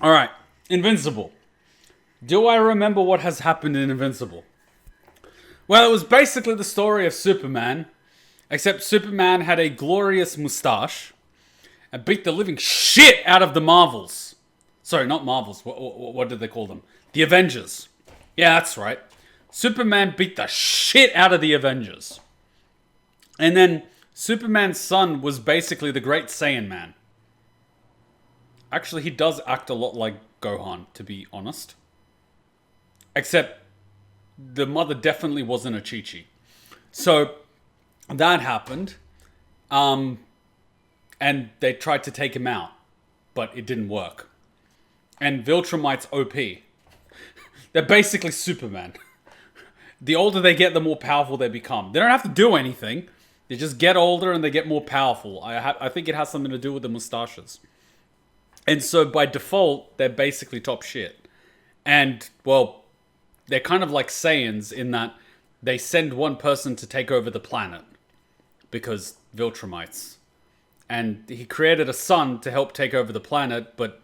Alright, Invincible. Do I remember what has happened in Invincible? Well, it was basically the story of Superman, except Superman had a glorious moustache and beat the living shit out of the Marvels. Sorry, not Marvels. What did they call them? The Avengers. Yeah, that's right. Superman beat the shit out of the Avengers. And then Superman's son was basically the Great Saiyan Man. Actually, he does act a lot like Gohan, to be honest. Except the mother definitely wasn't a Chi-Chi. So that happened. And they tried to take him out, but it didn't work. And Viltrumite's OP. They're basically Superman. The older they get, the more powerful they become. They don't have to do anything. They just get older and they get more powerful. I think it has something to do with the mustaches. And so by default, they're basically top shit. And, well, they're kind of like Saiyans in that they send one person to take over the planet. Because Viltrumites. And he created a son to help take over the planet, but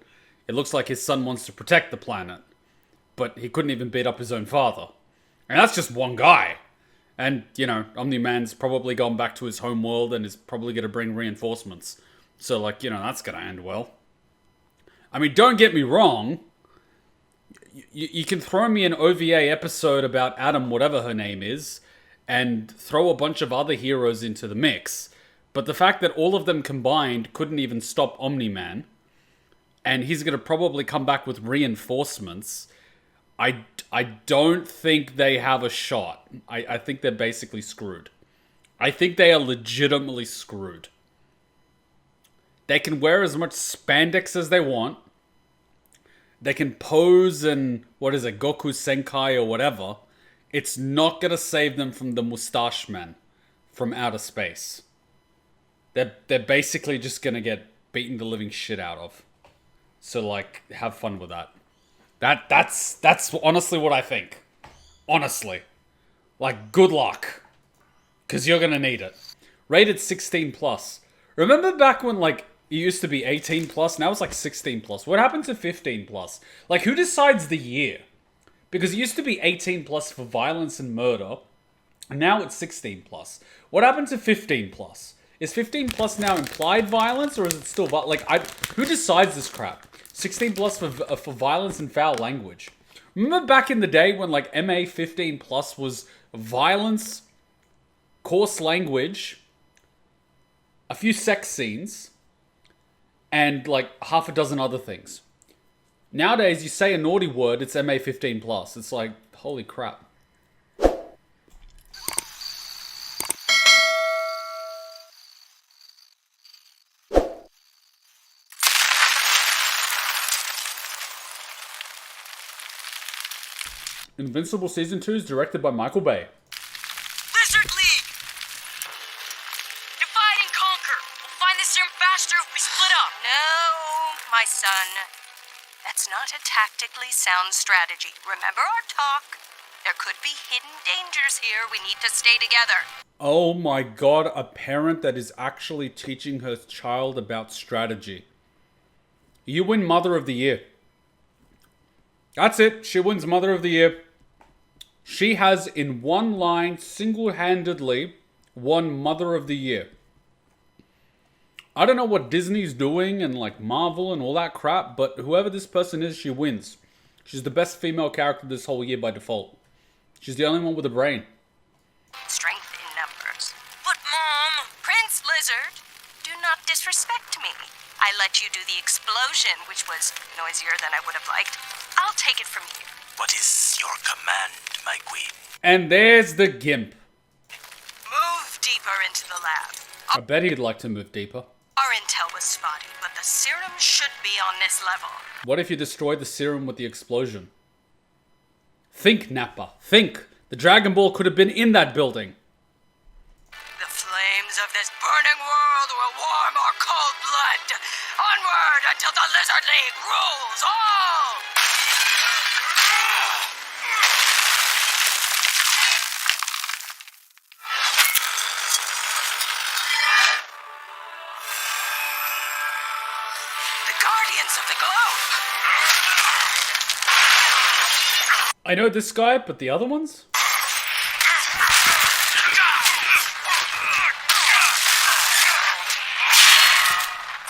it looks like his son wants to protect the planet. But he couldn't even beat up his own father. And that's just one guy. And, you know, Omni-Man's probably gone back to his home world and is probably going to bring reinforcements. So, like, you know, that's going to end well. I mean, don't get me wrong. You can throw me an OVA episode about Adam, whatever her name is, and throw a bunch of other heroes into the mix. But the fact that all of them combined couldn't even stop Omni-Man, and he's going to probably come back with reinforcements, I don't think they have a shot. I think they're basically screwed. I think they are legitimately screwed. They can wear as much spandex as they want. They can pose and, Goku Senkai or whatever. It's not going to save them from the Mustache Man from outer space. They're basically just going to get beaten the living shit out of. So, like, have fun with that. That's honestly what I think. Honestly. Like, good luck. Because you're going to need it. Rated 16 plus. Remember back when, like, it used to be 18 plus? Now it's like 16 plus. What happened to 15 plus? Like, who decides the year? Because it used to be 18 plus for violence and murder. And now it's 16 plus. What happened to 15 plus? Is 15 plus now implied violence, or is it still... who decides this crap? 16 plus for violence and foul language. Remember back in the day when, like, MA 15 plus was violence, coarse language, a few sex scenes, and, like, half a dozen other things. Nowadays, you say a naughty word, it's MA 15 plus. It's like, holy crap. Invincible Season 2 is directed by Michael Bay. Lizard League! Divide and conquer! We'll find the serum faster if we split up! No, my son. That's not a tactically sound strategy. Remember our talk? There could be hidden dangers here. We need to stay together. Oh my god, a parent that is actually teaching her child about strategy. You win Mother of the Year. That's it. She wins Mother of the Year. She has, in one line, single-handedly won Mother of the Year. I don't know what Disney's doing and, like, Marvel and all that crap, but whoever this person is, she wins. She's the best female character this whole year by default. She's the only one with a brain. Strength in numbers. But, Mom, Prince Lizard, do not disrespect me. I let you do the explosion, which was noisier than I would have liked. I'll take it from here. What is your command, my queen? And there's the Gimp. Move deeper into the lab. I bet he'd like to move deeper. Our intel was spotty, but the serum should be on this level. What if you destroy the serum with the explosion? Think, Nappa. Think. The Dragon Ball could have been in that building. The flames of this burning world will warm our cold blood. Onward until the Lizard League rules all! The Guardians of the Globe! I know this guy, but the other ones?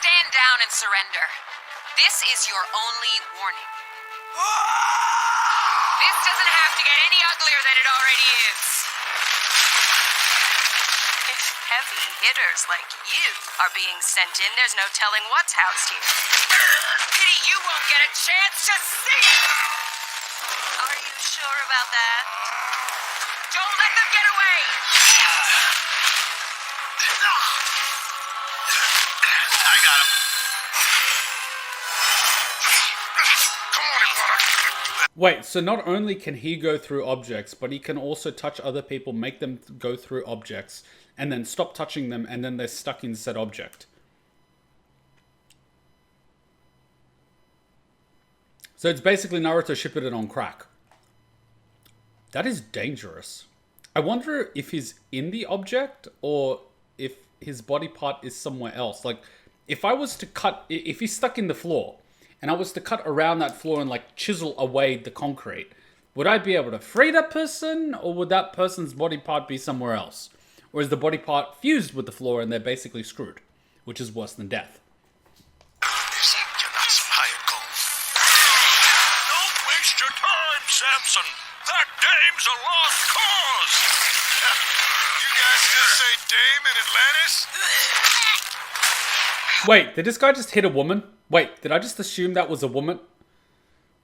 Stand down and surrender. This is your only warning. This doesn't have to get any uglier than it already is. If heavy hitters like you are being sent in, there's no telling what's housed here. Pity you won't get a chance to see it! Are you sure about that? Don't let them get away! I got him. Come on, Iguana. Wait, so not only can he go through objects, but he can also touch other people, make them go through objects, and then stop touching them, and then they're stuck in said object. So it's basically Naruto Shippuden on crack. That is dangerous. I wonder if he's in the object, or if his body part is somewhere else. Like, if I was to cut... If he's stuck in the floor, and I was to cut around that floor and, like, chisel away the concrete, would I be able to free that person, or would that person's body part be somewhere else? Or is the body part fused with the floor and they're basically screwed? Which is worse than death. You're not so high at golf. Don't waste your time, Samson. That dame's a lost cause. You guys still say dame in Atlantis? Wait, did this guy just hit a woman? Wait, did I just assume that was a woman?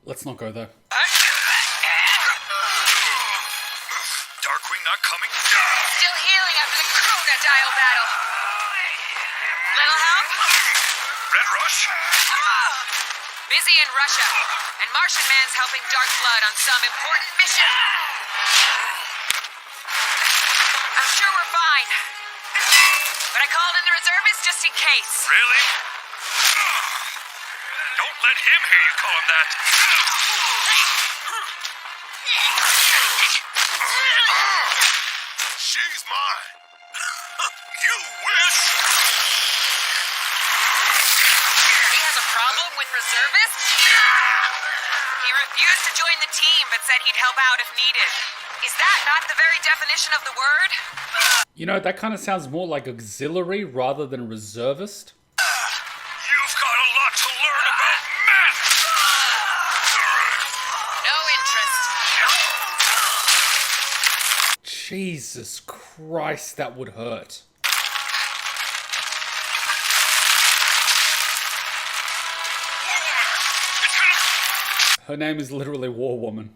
Let's not go there. Darkwing not coming down. Still healing after the Chronodile battle. Little help? Red Rush? Busy in Russia, and Martian Man's helping Dark Blood on some important mission. I'm sure we're fine, but I called in the reservists just in case. Really? Don't let him hear you call him that. She's mine. You wish. He has a problem with reservists? He refused to join the team, but said he'd help out if needed. Is that not the very definition of the word? You know, that kind of sounds more like auxiliary rather than reservist. You've got a lot to learn about men. No interest. Jesus Christ, that would hurt. Her name is literally War Woman.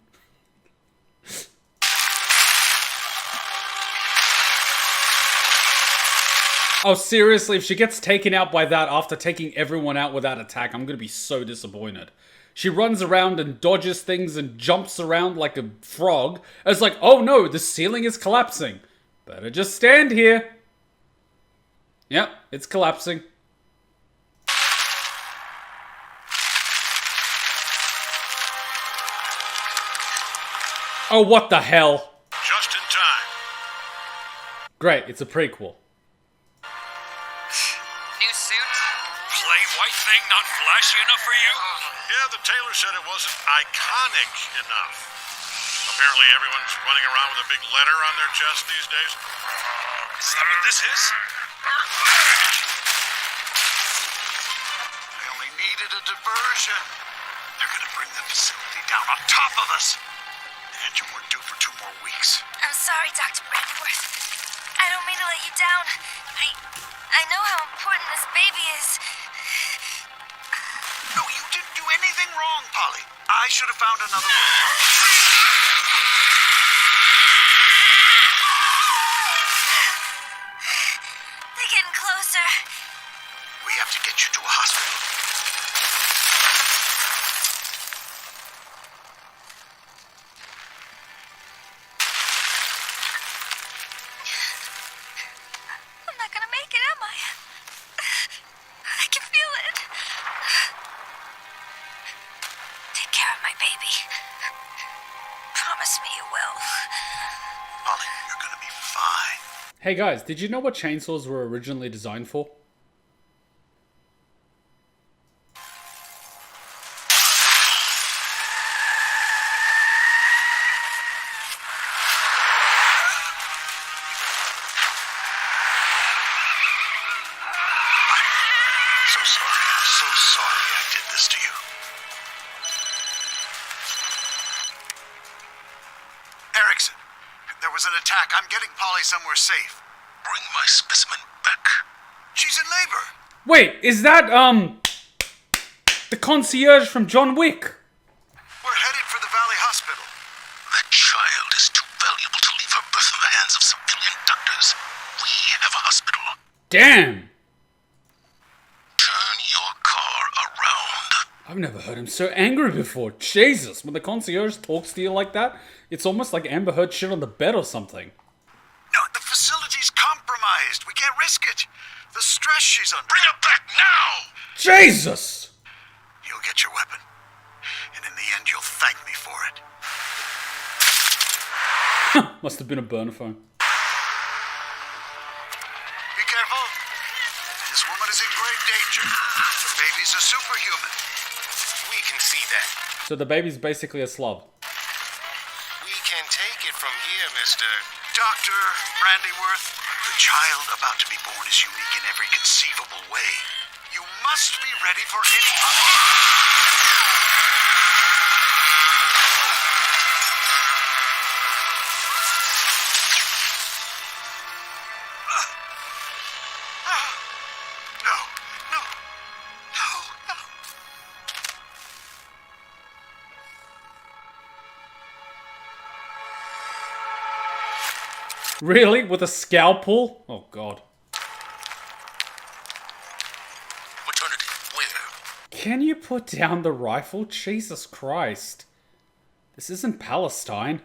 Oh, seriously, if she gets taken out by that after taking everyone out with that attack, I'm gonna be so disappointed. She runs around and dodges things and jumps around like a frog. It's like, oh no, the ceiling is collapsing. Better just stand here. Yep, it's collapsing. Oh, what the hell? Just in time. Great, it's a prequel. New suit? Plain white thing not flashy enough for you? Yeah, the tailor said it wasn't iconic enough. Apparently everyone's running around with a big letter on their chest these days. Is that what this is? They only needed a diversion. They're gonna bring the facility down on top of us. The engine weren't due for 2 more weeks. I'm sorry, Dr. Brandyworth. I don't mean to let you down. I know how important this baby is. No, you didn't do anything wrong, Polly. I should have found another way. They're getting closer. We have to get you to a hospital. I'm not gonna make it, am I? I can feel it. Take care of my baby. Promise me you will. Polly, you're gonna be fine. Hey guys, did you know what chainsaws were originally designed for? sorry I did this to you. Erickson, there was an attack. I'm getting Polly somewhere safe. Bring my specimen back. She's in labor. Wait, is that, the concierge from John Wick? We're headed for the Valley Hospital. That child is too valuable to leave her birth in the hands of civilian doctors. We have a hospital. Damn! Turn your car around. I've never heard him so angry before. Jesus, when the concierge talks to you like that, it's almost like Amber Heard shit on the bed or something. No, the facility's compromised. We can't risk it. The stress she's under. Bring her back now! Jesus! You'll get your weapon. And in the end, you'll thank me for it. Must have been a burner phone. Be careful. This woman is in grave danger. The baby's a superhuman. We can see that. So the baby's basically a slob. We can take it from here, Mr. Dr. Brandyworth, the child about to be born is unique in every conceivable way. You must be ready for any No. Really? With a scalpel? Oh, God. Maternity, where? Can you put down the rifle? Jesus Christ. This isn't Palestine.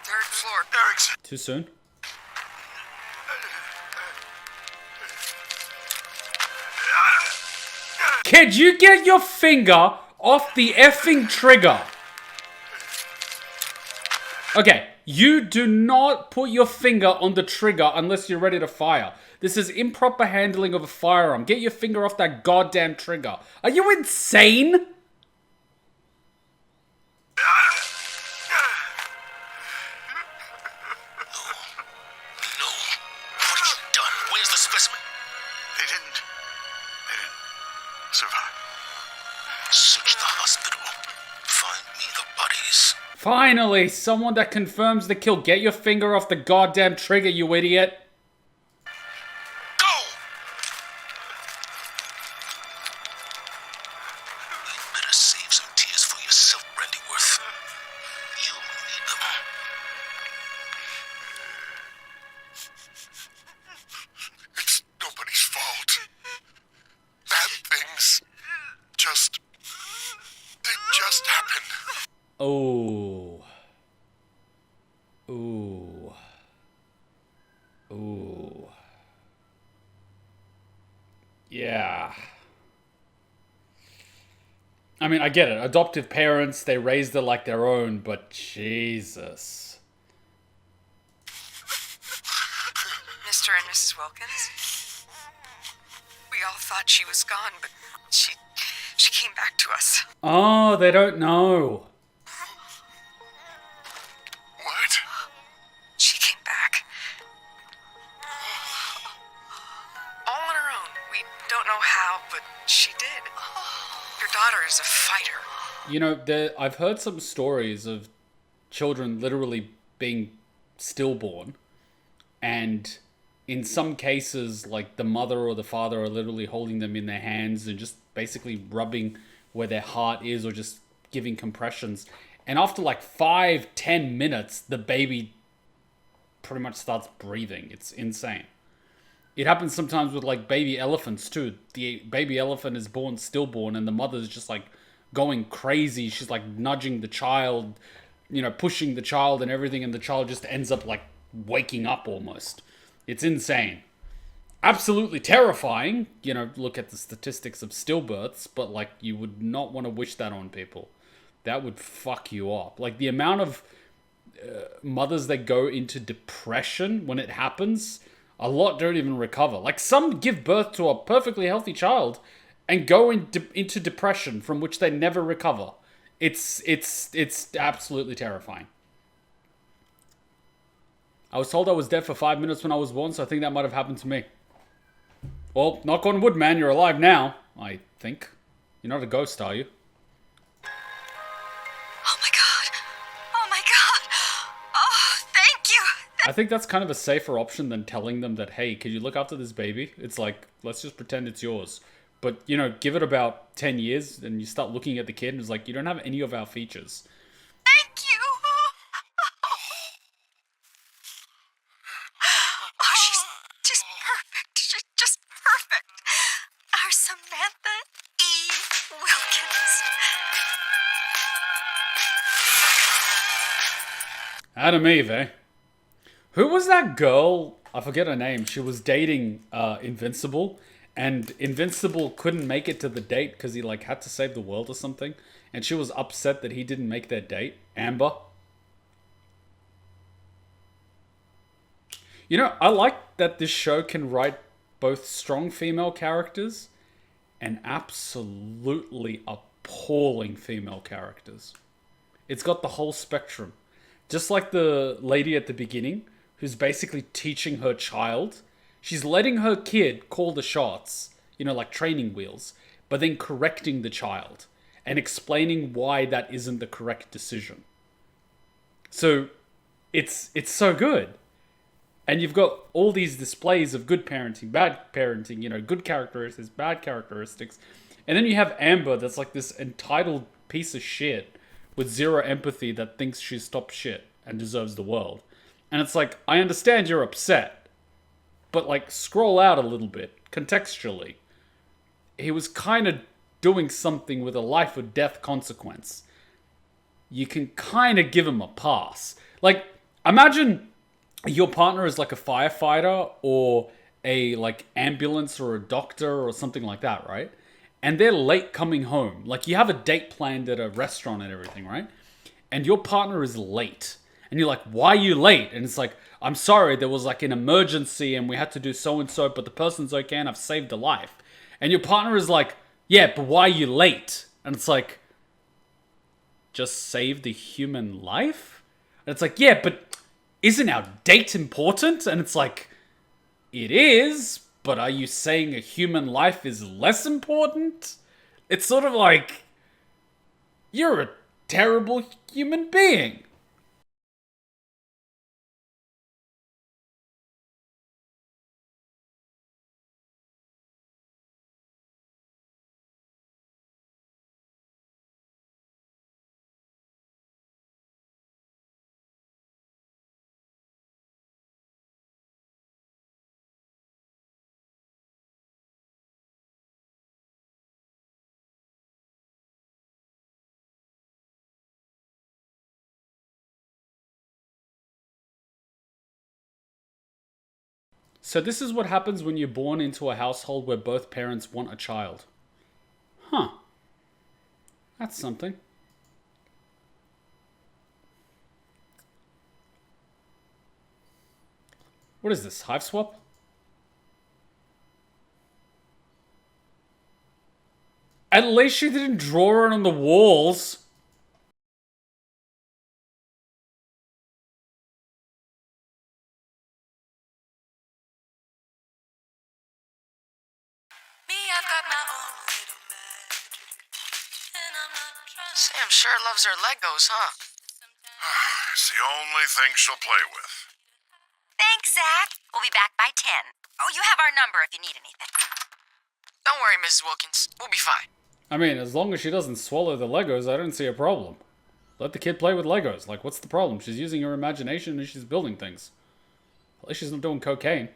Third floor. Erickson. Too soon? Kid, you get your finger off the effing trigger. Okay, you do not put your finger on the trigger unless you're ready to fire. This is improper handling of a firearm. Get your finger off that goddamn trigger. Are you insane? No. What have you done? Where's the specimen? They didn't survive. Search the hospital. Find me the bodies. Finally, someone that confirms the kill. Get your finger off the goddamn trigger, you idiot. Go! You better save some tears for yourself, Brandyworth. You'll need them. It's nobody's fault. Bad things they just happen. Oh. Ooh. Ooh. Yeah. I mean, I get it. Adoptive parents, they raised it like their own, but Jesus. Mr. and Mrs. Wilkins? We all thought she was gone, but she came back to us. Oh, they don't know. What? She came back. All on her own. We don't know how, but she did. Your daughter is a fighter. You know, I've heard some stories of children literally being stillborn, and in some cases, like, the mother or the father are literally holding them in their hands and just basically rubbing where their heart is or just giving compressions. And after like 5-10 minutes, the baby pretty much starts breathing. It's insane. It happens sometimes with like baby elephants too. The baby elephant is born stillborn and the mother's just like going crazy. She's like nudging the child, pushing the child and everything, and the child just ends up like waking up almost. It's insane. Absolutely terrifying. Look at the statistics of stillbirths, but like you would not want to wish that on people. That would fuck you up. Like the amount of mothers that go into depression when it happens, a lot don't even recover. Like some give birth to a perfectly healthy child and go into depression from which they never recover. It's absolutely terrifying. I was told I was dead for 5 minutes when I was born, so I think that might have happened to me. Well, knock on wood, man, you're alive now, I think. You're not a ghost, are you? Oh my god. Oh my god. Oh, thank you. I think that's kind of a safer option than telling them that, hey, could you look after this baby? It's like, let's just pretend it's yours. But, you know, give it about 10 years and you start looking at the kid and it's like, you don't have any of our features. Thank you. Oh, she's perfect. She's just perfect. Our Samantha E. Wilkins. Adam Eve, eh? Who was that girl? I forget her name. She was dating Invincible. And Invincible couldn't make it to the date because he like had to save the world or something. And she was upset that he didn't make their date. Amber. You know, I like that this show can write both strong female characters and absolutely appalling female characters. It's got the whole spectrum. Just like the lady at the beginning, who's basically teaching her child. She's letting her kid call the shots, you know, like training wheels, but then correcting the child and explaining why that isn't the correct decision. So it's so good. And you've got all these displays of good parenting, bad parenting, you know, good characteristics, bad characteristics. And then you have Amber that's like this entitled piece of shit with zero empathy that thinks she's top shit and deserves the world. And it's like, I understand you're upset. But, like, scroll out a little bit, contextually. He was kind of doing something with a life or death consequence. You can kind of give him a pass. Like, imagine your partner is like a firefighter or a, like, ambulance or a doctor or something like that, right? And they're late coming home. Like, you have a date planned at a restaurant and everything, right? And your partner is late. And you're like, why are you late? And it's like, I'm sorry, there was like an emergency and we had to do so-and-so, but the person's okay and I've saved a life. And your partner is like, yeah, but why are you late? And it's like, just save the human life? And it's like, yeah, but isn't our date important? And it's like, it is, but are you saying a human life is less important? It's sort of like, you're a terrible human being. So this is what happens when you're born into a household where both parents want a child. Huh. That's something. What is this, Hive Swap? At least she didn't draw it on the walls. Sam sure loves her Legos, huh? It's the only thing she'll play with. Thanks, Zach. We'll be back by 10. Oh, you have our number if you need anything. Don't worry, Mrs. Wilkins. We'll be fine. I mean, as long as she doesn't swallow the Legos, I don't see a problem. Let the kid play with Legos. Like, what's the problem? She's using her imagination and she's building things. At least she's not doing cocaine.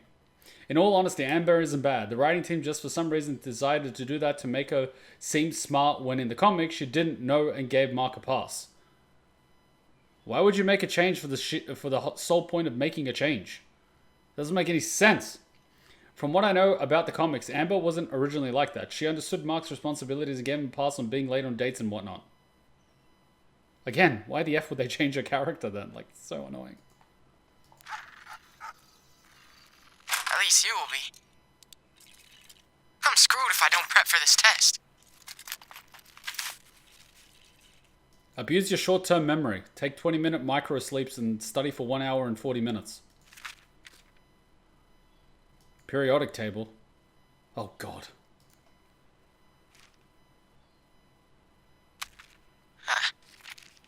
In all honesty, Amber isn't bad. The writing team just for some reason decided to do that to make her seem smart when in the comics she didn't know and gave Mark a pass. Why would you make a change for the sole point of making a change? Doesn't make any sense. From what I know about the comics, Amber wasn't originally like that. She understood Mark's responsibilities and gave him a pass on being late on dates and whatnot. Again, why the F would they change her character then? Like, so annoying. At least you will be. I'm screwed if I don't prep for this test. Abuse your short-term memory. Take 20-minute micro sleeps and study for 1 hour and 40 minutes. Periodic table. Oh, God.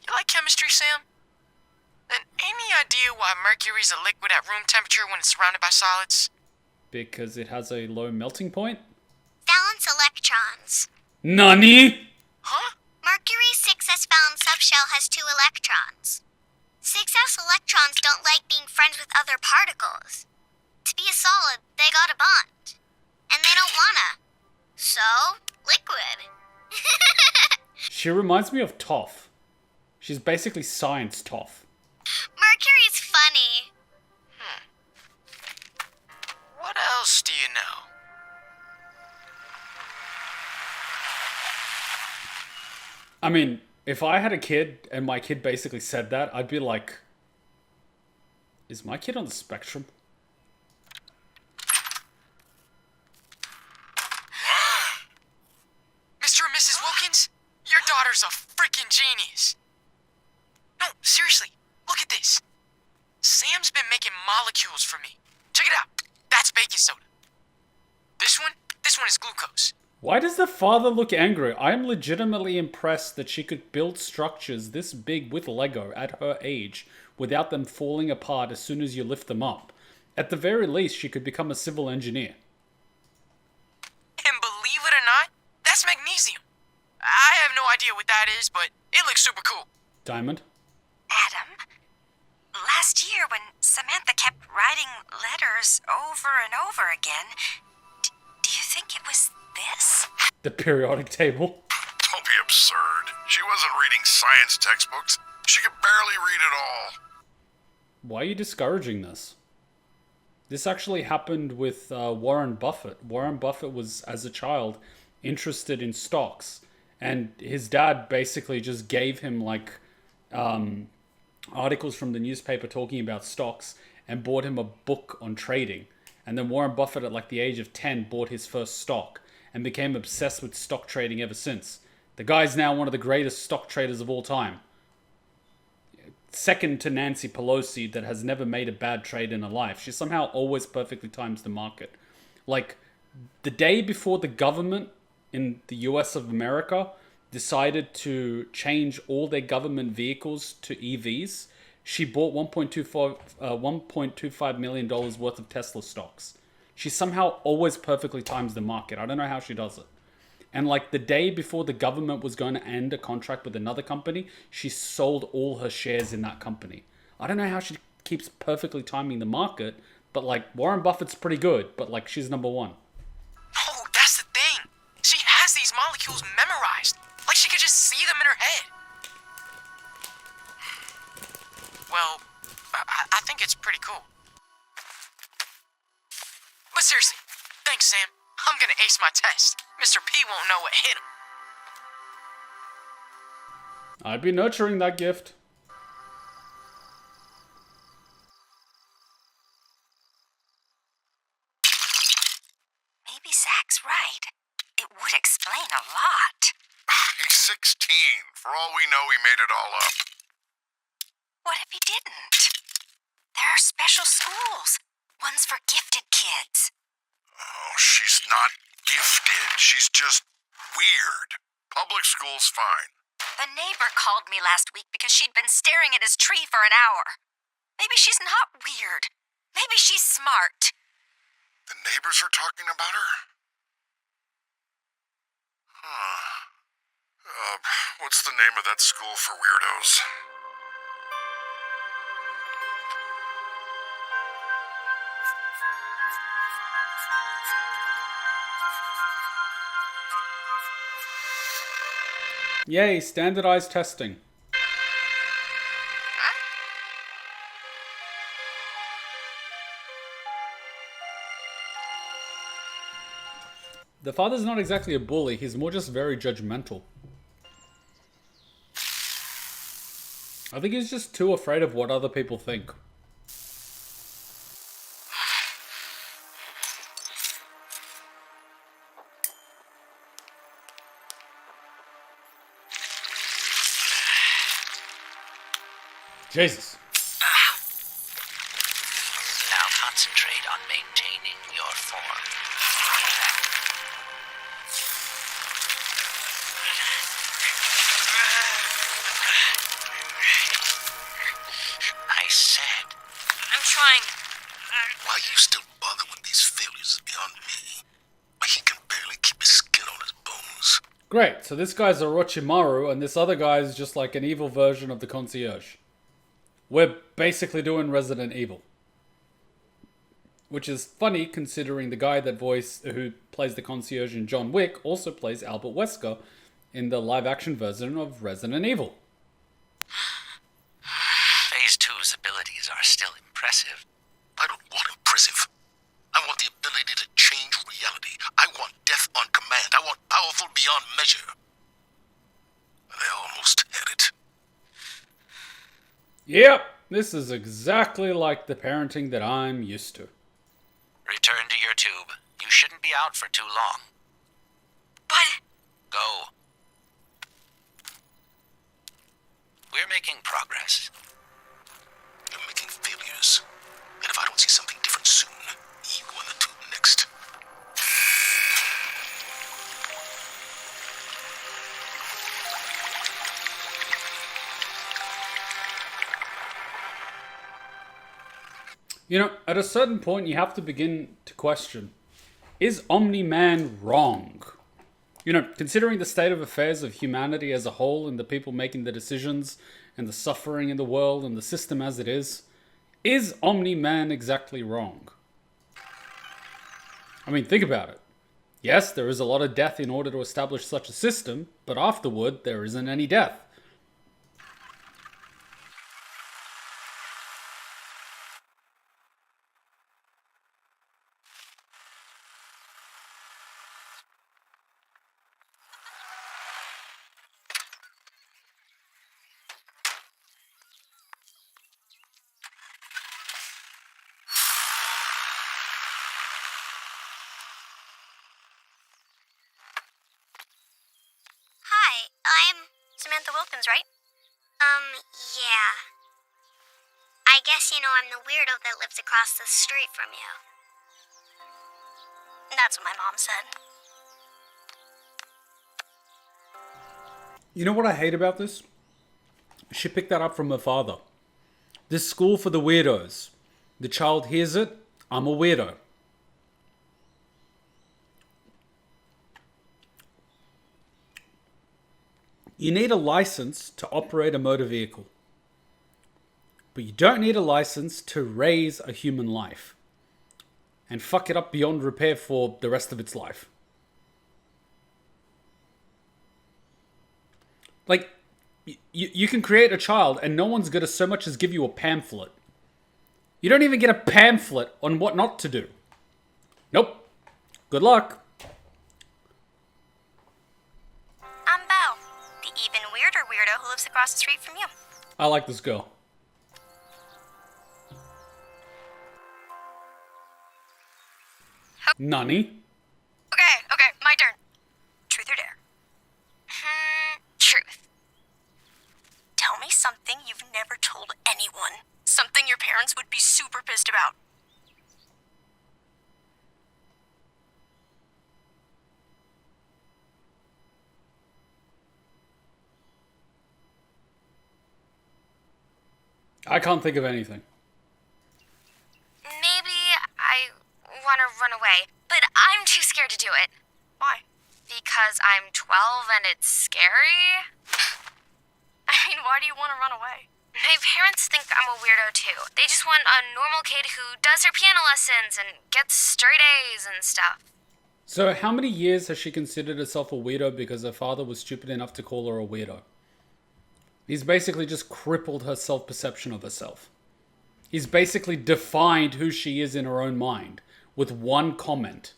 You like chemistry, Sam? Then any idea why mercury's a liquid at room temperature when it's surrounded by solids? Because it has a low melting point? Valence electrons. Nani? Huh? Mercury's 6s valence subshell has 2 electrons. 6s electrons don't like being friends with other particles. To be a solid, they got a bond. And they don't wanna. So, liquid. She reminds me of Toph. She's basically science Toph. Mercury's funny. What else do you know? I mean, if I had a kid and my kid basically said that, I'd be like, is my kid on the spectrum? Mr. and Mrs. Wilkins, your daughter's a freaking genius. No, seriously, look at this. Sam's been making molecules for me. Check it out. That's baking soda. This one is glucose. Why does the father look angry? I am legitimately impressed that she could build structures this big with Lego at her age without them falling apart as soon as you lift them up. At the very least, she could become a civil engineer. And believe it or not, that's magnesium. I have no idea what that is, but it looks super cool. Diamond? Adam, last year when Samantha kept writing letters over and over again, do you think it was this? The periodic table? Don't be absurd. She wasn't reading science textbooks. She could barely read at all. Why are you discouraging this? This actually happened with Warren Buffett. Warren Buffett was, as a child, interested in stocks. And his dad basically just gave him, like, articles from the newspaper talking about stocks and bought him a book on trading. And then Warren Buffett, at, like, the age of 10, bought his first stock and became obsessed with stock trading ever since. The guy's now one of the greatest stock traders of all time. Second to Nancy Pelosi, that has never made a bad trade in her life. She somehow always perfectly times the market. Like, the day before the government in the US of America decided to change all their government vehicles to EVs, she bought $1.25 million worth of Tesla stocks. She somehow always perfectly times the market. I don't know how she does it. And like the day before the government was going to end a contract with another company, she sold all her shares in that company. I don't know how she keeps perfectly timing the market, but like Warren Buffett's pretty good, but like she's number one. Oh, that's the thing. She has these molecules memorized. Like she could just see them in her head. Well, I think it's pretty cool. But seriously, thanks, Sam. I'm gonna ace my test. Mr. P won't know what hit him. I'd be nurturing that gift. Maybe Zach's right. It would explain a lot. He's 16. For all we know, he made it all up. What if he didn't? There are special schools. Ones for gifted kids. Oh, she's not gifted. She's just weird. Public school's fine. The neighbor called me last week because she'd been staring at his tree for an hour. Maybe she's not weird. Maybe she's smart. The neighbors are talking about her? What's the name of that school for weirdos? Yay, standardized testing. The father's not exactly a bully, he's more just very judgmental. I think he's just too afraid of what other people think. Jesus. Now concentrate on maintaining your form. trying. Why you still bother with these failures is beyond me. He can barely keep his skin on his bones. Great, so this guy's Orochimaru, and this other guy is just like an evil version of the concierge. We're basically doing Resident Evil. Which is funny, considering the guy who plays the concierge in John Wick also plays Albert Wesker in the live-action version of Resident Evil. Phase 2's abilities are still impressive. I don't want impressive. I want the ability to change reality. I want death on command. I want powerful beyond measure. I almost had it. Yep, this is exactly like the parenting that I'm used to. Return to your tube. You shouldn't be out for too long. But... Go. We're making progress. You're making failures. And if I don't see something different soon, you go in the tube next. You know, at a certain point, you have to begin to question, is Omni-Man wrong? You know, considering the state of affairs of humanity as a whole and the people making the decisions and the suffering in the world and the system as it is Omni-Man exactly wrong? I mean, think about it. Yes, there is a lot of death in order to establish such a system, but afterward, there isn't any death. Hi, I'm... Samantha Wilkins, right? Yeah. I guess you know I'm the weirdo that lives across the street from you. That's what my mom said. You know what I hate about this? She picked that up from her father. This school for the weirdos. The child hears it, I'm a weirdo. You need a license to operate a motor vehicle. But you don't need a license to raise a human life. And fuck it up beyond repair for the rest of its life. Like, you can create a child and no one's gonna so much as give you a pamphlet. You don't even get a pamphlet on what not to do. Nope. Good luck. I'm Belle, the even weirder weirdo who lives across the street from you. I like this girl. Nani? Okay, my turn. Truth or dare? Truth. Tell me something you've never told anyone. Something your parents would be super pissed about. I can't think of anything. Maybe I want to run away, but I'm too scared to do it. Why? Because I'm 12 and it's scary? I mean, why do you want to run away? My parents think I'm a weirdo too. They just want a normal kid who does her piano lessons and gets straight A's and stuff. So how many years has she considered herself a weirdo because her father was stupid enough to call her a weirdo? He's basically just crippled her self-perception of herself. He's basically defined who she is in her own mind with one comment.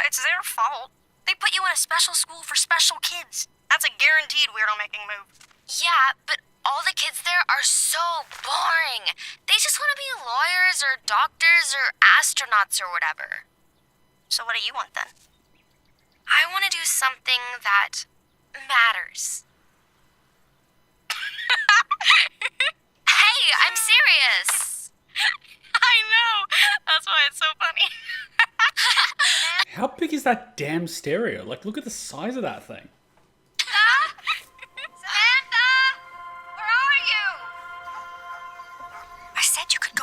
It's their fault. They put you in a special school for special kids. That's a guaranteed weirdo-making move. Yeah, but all the kids there are so boring. They just want to be lawyers or doctors or astronauts or whatever. So what do you want then? I want to do something that matters. Hey, I'm serious. I know. That's why it's so funny. How big is that damn stereo? Like, look at the size of that thing. Samantha! Where are you? I said you could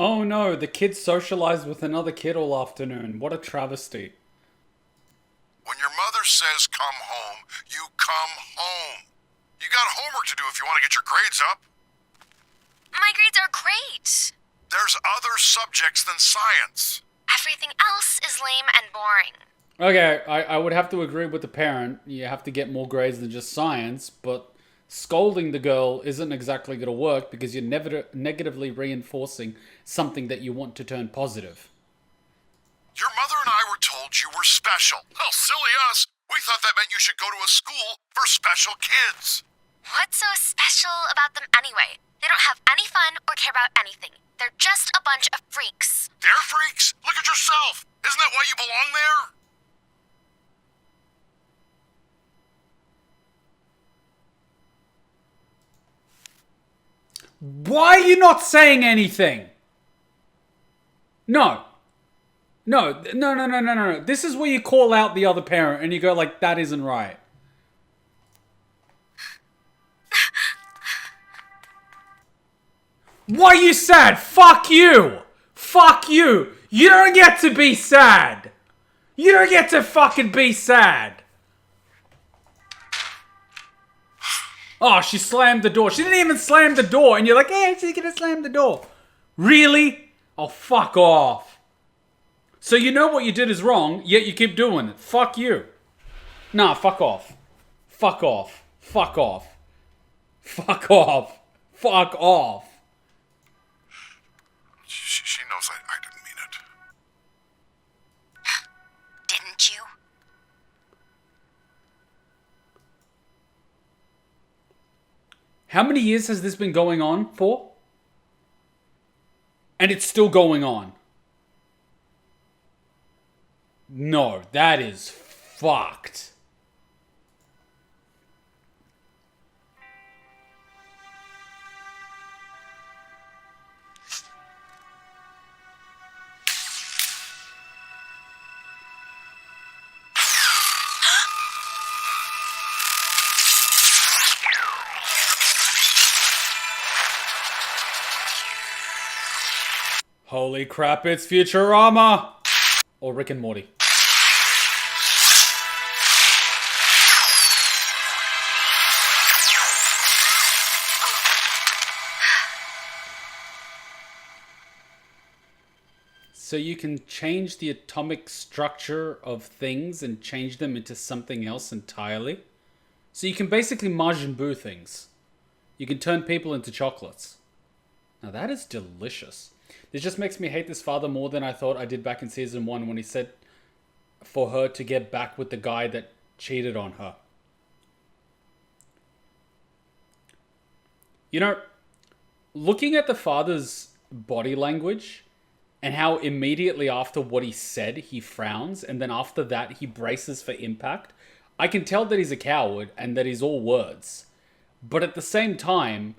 Oh no, the kid socialized with another kid all afternoon. What a travesty. When your mother says come home, you come home. You got homework to do if you want to get your grades up. My grades are great. There's other subjects than science. Everything else is lame and boring. Okay, I would have to agree with the parent. You have to get more grades than just science, but scolding the girl isn't exactly going to work because you're never negatively reinforcing something that you want to turn positive. Your mother and I were told you were special. Well, silly us. We thought that meant you should go to a school for special kids. What's so special about them anyway? They don't have any fun or care about anything. They're just a bunch of freaks. They're freaks? Look at yourself. Isn't that why you belong there? Why are you not saying anything? No. No. This is where you call out the other parent and you go like, that isn't right. Why are you sad? Fuck you! Fuck you! You don't get to be sad! You don't get to fucking be sad! Oh, she slammed the door. She didn't even slam the door. And you're like, hey, she's gonna slam the door. Really? Oh, fuck off. So you know what you did is wrong, yet you keep doing it. Fuck you. Nah, fuck off. Fuck off. Fuck off. Fuck off. Fuck off. She knows I didn't mean it. Didn't you? How many years has this been going on for? And it's still going on. No, that is fucked. Holy crap, it's Futurama! Or Rick and Morty. So you can change the atomic structure of things and change them into something else entirely. So you can basically Majin Buu things. You can turn people into chocolates. Now that is delicious. This just makes me hate this father more than I thought I did back in season 1 when he said for her to get back with the guy that cheated on her. You know, looking at the father's body language and how immediately after what he said, he frowns, and then after that, he braces for impact, I can tell that he's a coward and that he's all words. But at the same time,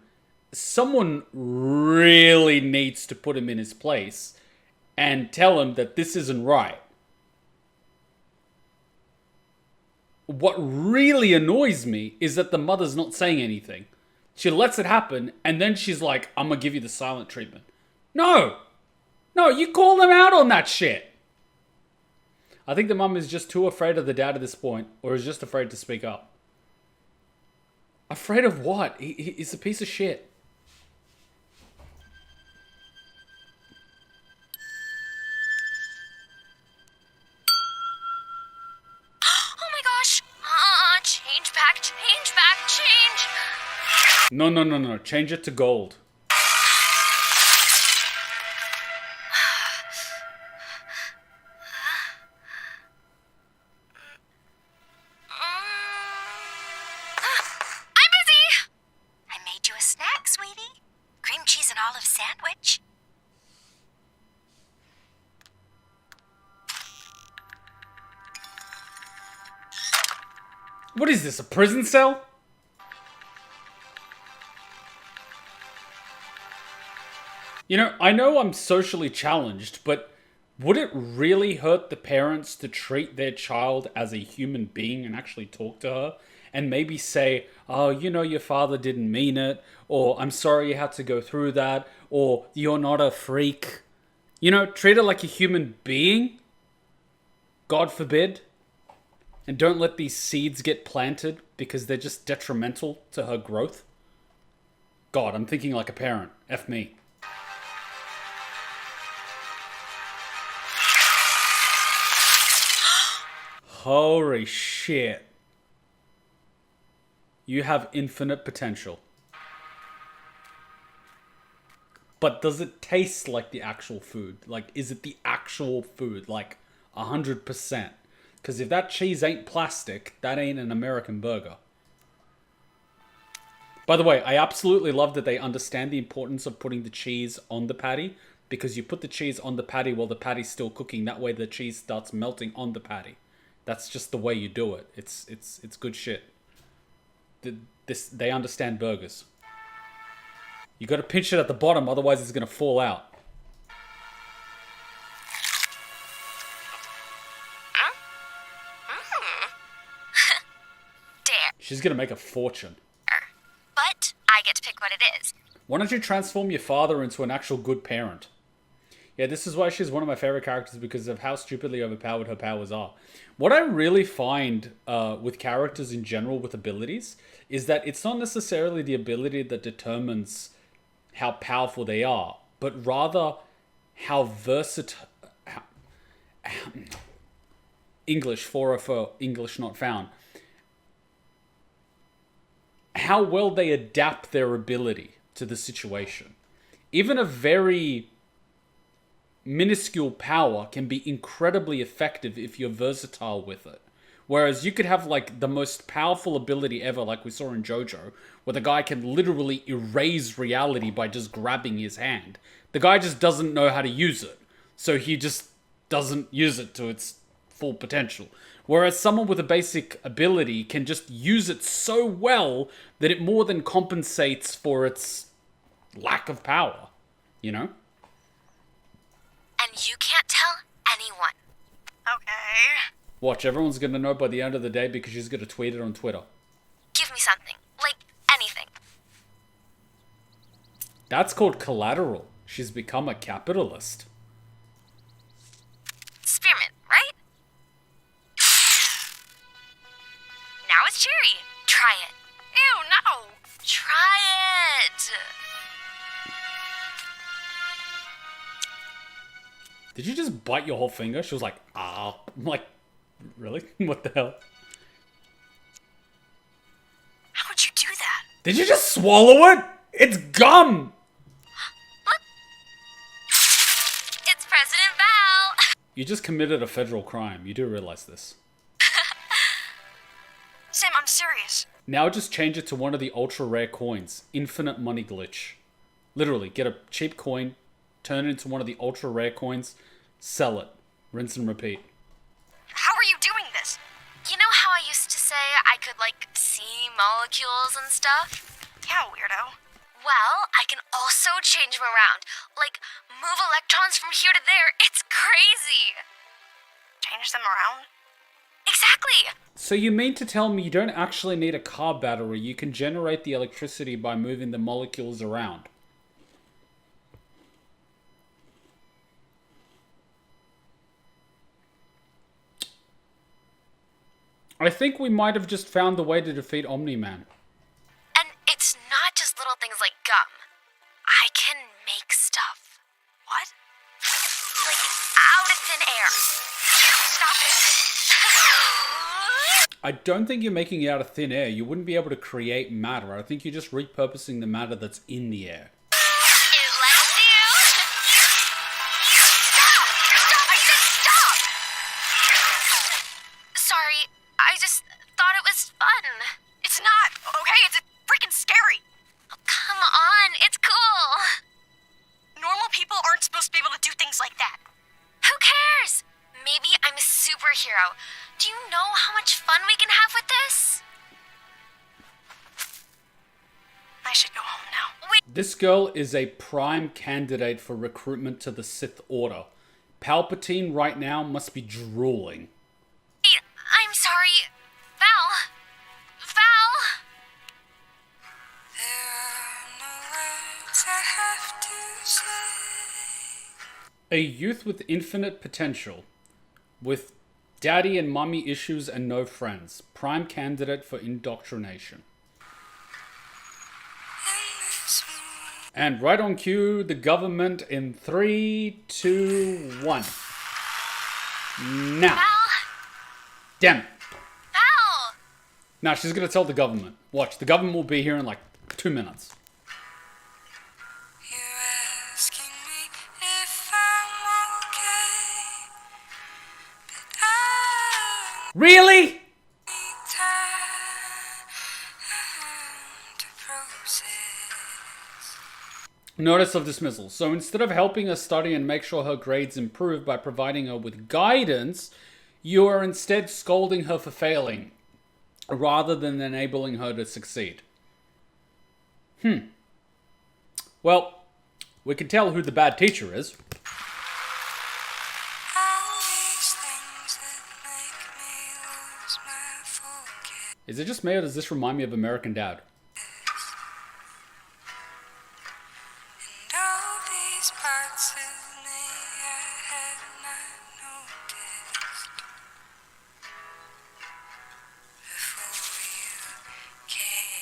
someone really needs to put him in his place and tell him that this isn't right. What really annoys me is that the mother's not saying anything. She lets it happen, and then she's like, I'm gonna give you the silent treatment. No! No, you call them out on that shit! I think the mum is just too afraid of the dad at this point, or is just afraid to speak up. Afraid of what? He's a piece of shit. Change! No. Change it to gold. I'm busy! I made you a snack, sweetie. Cream cheese and olive sandwich. What is this, a prison cell? You know I'm socially challenged, but would it really hurt the parents to treat their child as a human being and actually talk to her and maybe say, oh, you know, your father didn't mean it, or I'm sorry you had to go through that, or you're not a freak. You know, treat her like a human being. God forbid. And don't let these seeds get planted because they're just detrimental to her growth. God, I'm thinking like a parent. F me. Holy shit. You have infinite potential. But does it taste like the actual food? Like, is it the actual food? Like, 100%. Because if that cheese ain't plastic, that ain't an American burger. By the way, I absolutely love that they understand the importance of putting the cheese on the patty. Because you put the cheese on the patty while the patty's still cooking. That way the cheese starts melting on the patty. That's just the way you do it. It's good shit. They understand burgers. You gotta pinch it at the bottom, otherwise it's gonna fall out. Dare. She's gonna make a fortune. But I get to pick what it is. Why don't you transform your father into an actual good parent? Yeah, this is why she's one of my favorite characters, because of how stupidly overpowered her powers are. What I really find with characters in general with abilities is that it's not necessarily the ability that determines how powerful they are, but rather how versatile... English 404, English not found. How well they adapt their ability to the situation. Even a very minuscule power can be incredibly effective if you're versatile with it. Whereas you could have like the most powerful ability ever, like we saw in JoJo, where the guy can literally erase reality by just grabbing his hand. The guy just doesn't know how to use it. So he just doesn't use it to its full potential. Whereas someone with a basic ability can just use it so well that it more than compensates for its lack of power. You know? And you can't tell anyone. Okay. Watch, everyone's gonna know by the end of the day because she's gonna tweet it on Twitter. Give me something. Like, anything. That's called collateral. She's become a capitalist. Spearmint, right? Now it's cherry. Try it. Ew, no. Try it. Did you just bite your whole finger? She was like, ah. I'm like, really? What the hell? How would you do that? Did you just swallow it? It's gum! Look. It's President Val. You just committed a federal crime. You do realize this. Sam, I'm serious. Now just change it to one of the ultra rare coins. Infinite money glitch. Literally, get a cheap coin, turn it into one of the ultra rare coins, sell it. Rinse and repeat. How are you doing this? You know how I used to say I could, like, see molecules and stuff? Yeah, weirdo. Well, I can also change them around. Like, move electrons from here to there. It's crazy. Change them around? Exactly. So you mean to tell me you don't actually need a car battery, you can generate the electricity by moving the molecules around? I think we might have just found the way to defeat Omni-Man. And it's not just little things like gum. I can make stuff. What? Like, out of thin air. Stop it. I don't think you're making it out of thin air. You wouldn't be able to create matter. I think you're just repurposing the matter that's in the air. It likes you. Stop! Stop! I said stop! Sorry, I just thought it was fun. It's not, okay? It's freaking scary. Oh, come on, it's cool. Normal people aren't supposed to be able to do things like that. Who cares? Maybe I'm a superhero. Do you know how much fun we can have with this? I should go home now. Wait, This girl is a prime candidate for recruitment to the Sith Order. Palpatine right now must be drooling. I'm sorry. Val. A youth with infinite potential, with daddy and mummy issues and no friends. Prime candidate for indoctrination. And right on cue, the government in 3, 2, 1. Now. Val? Damn it. Val! Now she's gonna tell the government. Watch, the government will be here in like 2 minutes. You're asking me if I'm okay, but I Really? need time to process. Notice of dismissal. So instead of helping her study and make sure her grades improve by providing her with guidance, you are instead scolding her for failing, rather than enabling her to succeed. Well, we can tell who the bad teacher is. All these things that make me lose my focus. Is it just me, or does this remind me of American Dad? And all these parts of me I had not noticed before you came.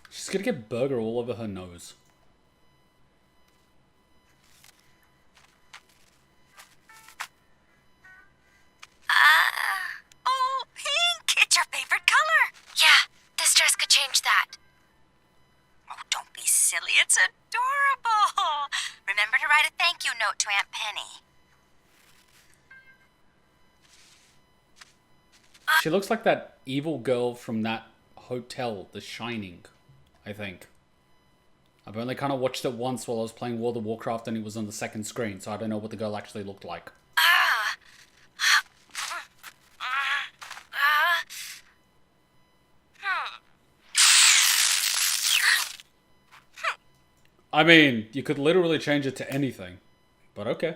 She's gonna get burger all over her nose. Oh, pink! It's your favorite color! Yeah, this dress could change that. Oh, don't be silly. It's adorable. Remember to write a thank you note to Aunt Penny. She looks like that evil girl from that hotel, The Shining, I think. I've only kind of watched it once while I was playing World of Warcraft and it was on the second screen, so I don't know what the girl actually looked like. I mean, you could literally change it to anything, but okay.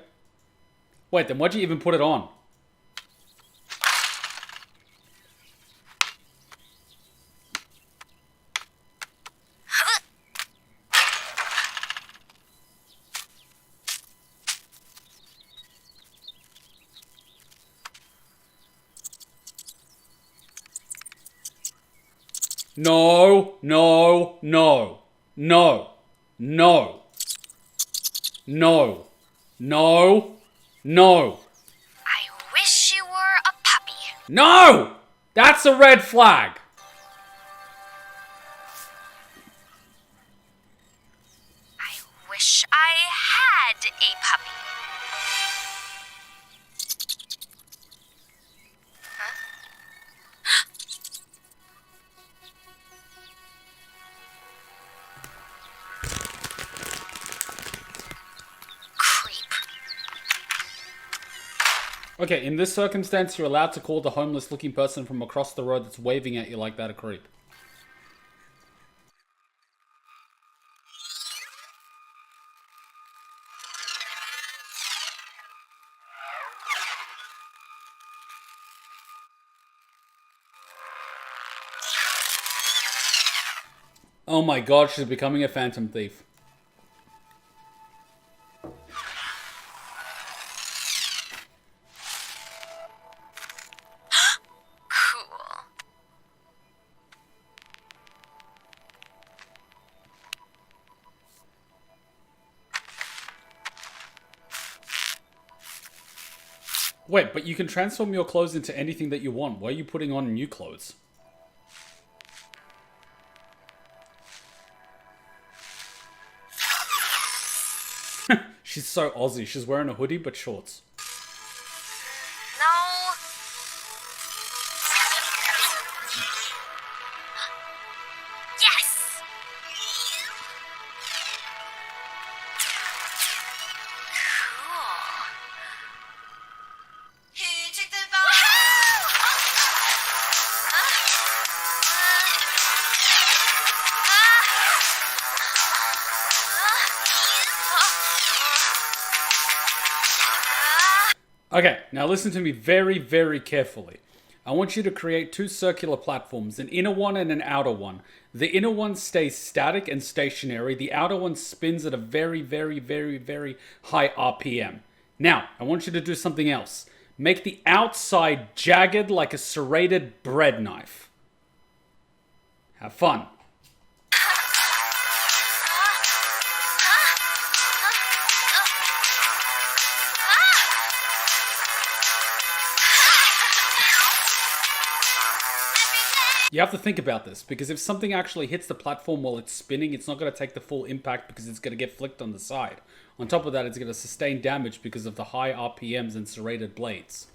Wait, then why'd you even put it on? No, no, no, no, no, no, no, no, I wish you were a puppy. no! That's a red flag! I wish I had a puppy. Creep. Okay, in this circumstance, you're allowed to call the homeless-looking person from across the road that's waving at you like that a creep. Oh my god, she's becoming a phantom thief. Cool. Wait, but you can transform your clothes into anything that you want. Why are you putting on new clothes? She's so Aussie. She's wearing a hoodie but shorts. No. Yes. Cool. He took the ball. Okay, now listen to me very, very carefully. I want you to create 2 circular platforms, an inner one and an outer one. The inner one stays static and stationary. The outer one spins at a very, very, very, very high RPM. Now, I want you to do something else. Make the outside jagged like a serrated bread knife. Have fun. You have to think about this, because if something actually hits the platform while it's spinning, it's not going to take the full impact because it's going to get flicked on the side. On top of that, it's going to sustain damage because of the high RPMs and serrated blades.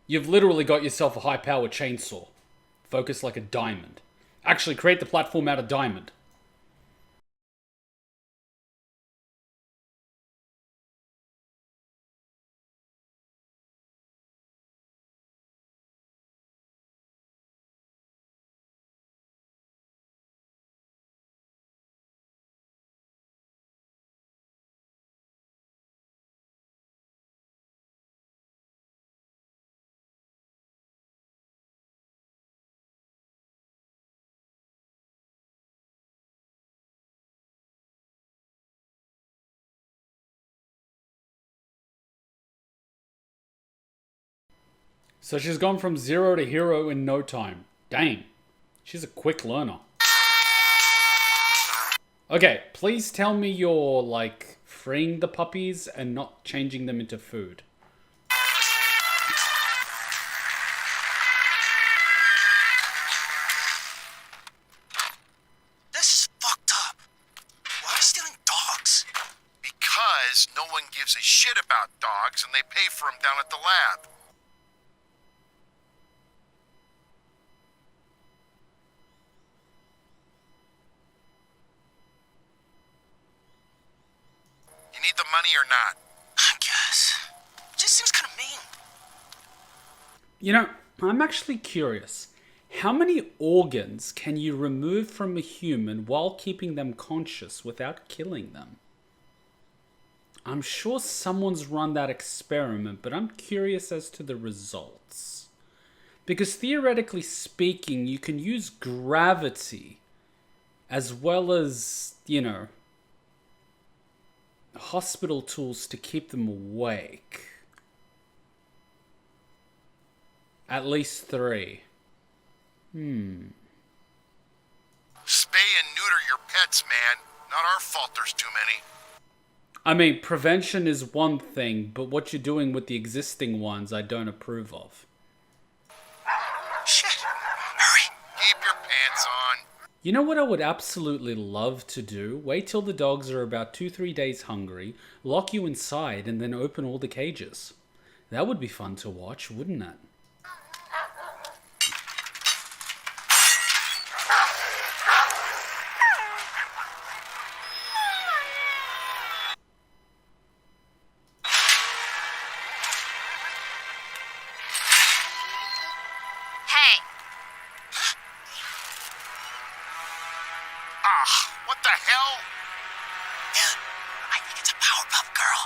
You've literally got yourself a high-powered chainsaw. Focus like a diamond. Actually, create the platform out of diamond. So she's gone from 0 to hero in no time. Dang. She's a quick learner. Okay, please tell me you're, like, freeing the puppies and not changing them into food. This is fucked up. Why are you stealing dogs? Because no one gives a shit about dogs and they pay for them down at the lab. You need the money or not? I guess. Just seems kind of mean. You know, I'm actually curious. How many organs can you remove from a human while keeping them conscious without killing them? I'm sure someone's run that experiment, but I'm curious as to the results. Because theoretically speaking, you can use gravity as well as, you know, hospital tools to keep them awake. At least 3. Spay and neuter your pets, man. Not our fault there's too many. I mean, prevention is one thing, but what you're doing with the existing ones, I don't approve of. Shit. Hurry. Keep your pants on. You know what I would absolutely love to do? Wait till the dogs are about 2-3 days hungry, lock you inside, and then open all the cages. That would be fun to watch, wouldn't it? Hey, What the hell? Dude, I think it's a Powerpuff Girl.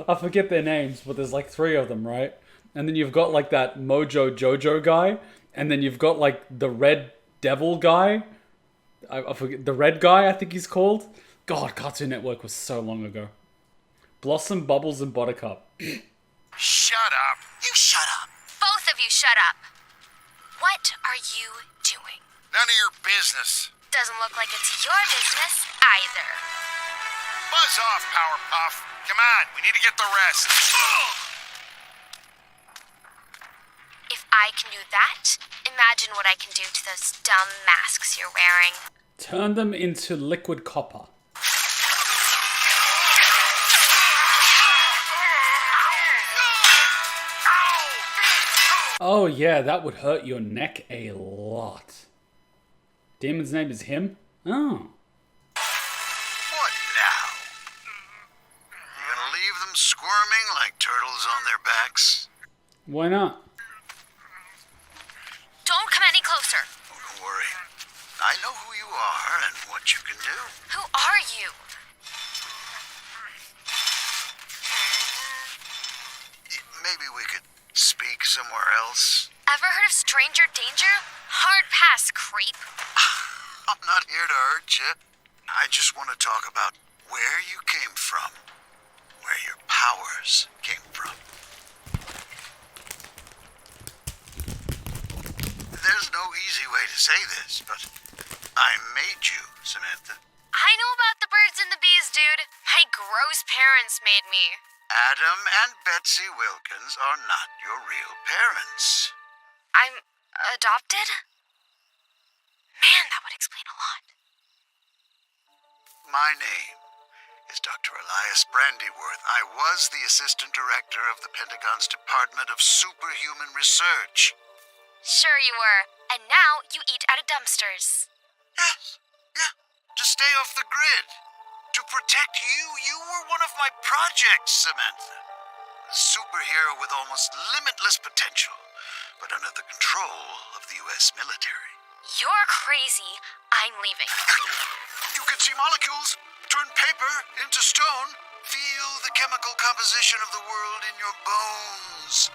I forget their names, but there's like 3 of them, right? And then you've got like that Mojo Jojo guy, and then you've got like the Red Devil guy. I forget, the red guy, I think he's called. God, Cartoon Network was so long ago. Blossom, Bubbles, and Buttercup. Shut up. You shut up. both of you shut up. What are you doing? None of your business. Doesn't look like it's your business either. Buzz off, Powerpuff. Come on, we need to get the rest. If I can do that, imagine what I can do to those dumb masks you're wearing. Turn them into liquid copper. Oh yeah, that would hurt your neck a lot. Demon's name is him? Oh. What now? You gonna leave them squirming like turtles on their backs? Why not? Don't come any closer. Oh, don't worry. I know who you are and what you can do. Who are you? else. Ever heard of stranger danger? Hard pass, creep. I'm not here to hurt you. I just want to talk about where you came from. Where your powers came from. There's no easy way to say this, but I made you, Samantha. I know about the birds and the bees, dude. My gross parents made me. Adam and Betsy Wilkins are not your real parents. I'm adopted? Man, that would explain a lot. My name is Dr. Elias Brandyworth. I was the assistant director of the Pentagon's Department of Superhuman Research. Sure you were. And now you eat out of dumpsters. Yes, yeah, to stay off the grid. To protect you, you were one of my projects, Samantha. A superhero with almost limitless potential, but under the control of the U.S. military. You're crazy. I'm leaving. You can see molecules, turn paper into stone, feel the chemical composition of the world in your bones.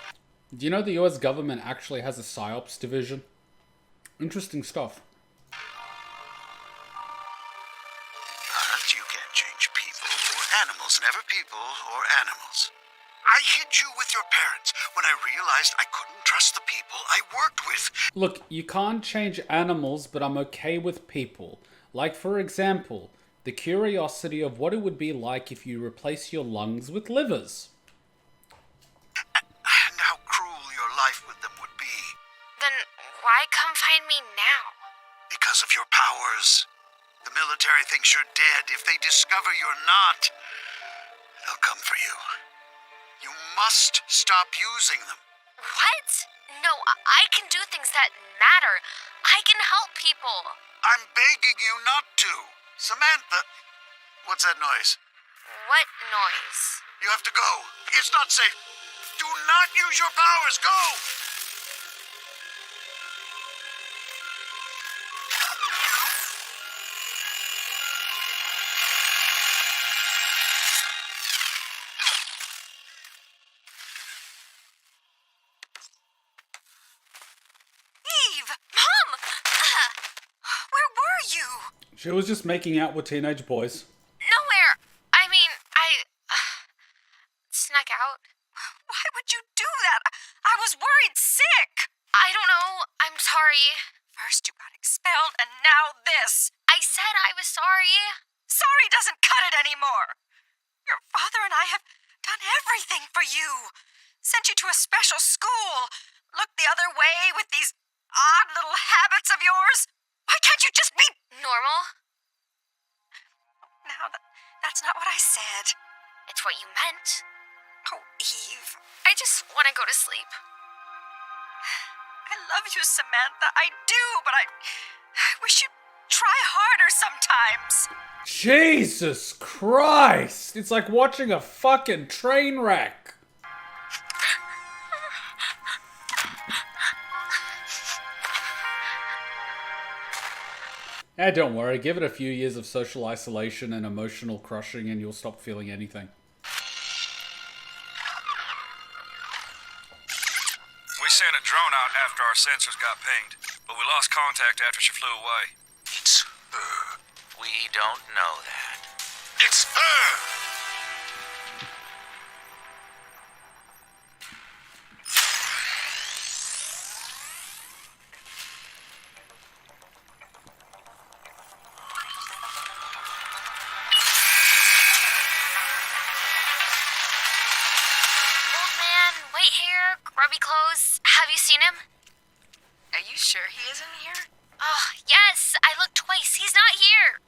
Do you know the US government actually has a PSYOPs division? Interesting stuff. But you can't change people or animals, never people or animals. I hid you with your parents when I realized I couldn't trust the people I worked with. Look, you can't change animals, but I'm okay with people. Like, for example, the curiosity of what it would be like if you replace your lungs with livers. And how cruel your life with them would be. Then why come find me now? Because of your powers. The military thinks you're dead. If they discover you're not, they'll come for you. You must stop using them. What? No, I can do things that matter. I can help people. I'm begging you not to. Samantha, what's that noise? What noise? You have to go. It's not safe. Do not use your powers. Go! Eve! Mom! Where were you? She was just making out with teenage boys. Nowhere. I mean, I snuck out. Why would you do that? I was worried sick. I don't know. I'm sorry. First you got expelled, and now this. I said I was sorry. Sorry doesn't cut it anymore. Your father and I have done everything for you. Sent you to a special school. Looked the other way with these odd little habits of yours. Why can't you just be Normal? Now that's not what I said. It's what you meant. Oh, Eve. I just want to go to sleep. I love you, Samantha. I do, but I wish you'd try harder sometimes. Jesus Christ! It's like watching a fucking train wreck. Don't worry, give it a few years of social isolation and emotional crushing and you'll stop feeling anything. We sent a drone out after our sensors got pinged, but we lost contact after she flew away. It's her. We don't know that. It's her! Old man, white hair, grubby clothes. Have you seen him? Are you sure he isn't here? Oh, yes. I looked twice. He's not here.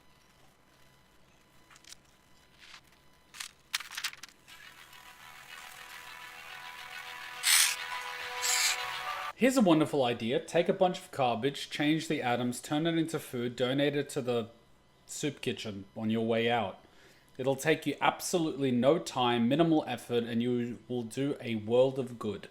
Here's a wonderful idea. Take a bunch of garbage, change the atoms, turn it into food, donate it to the soup kitchen on your way out. It'll take you absolutely no time, minimal effort, and you will do a world of good.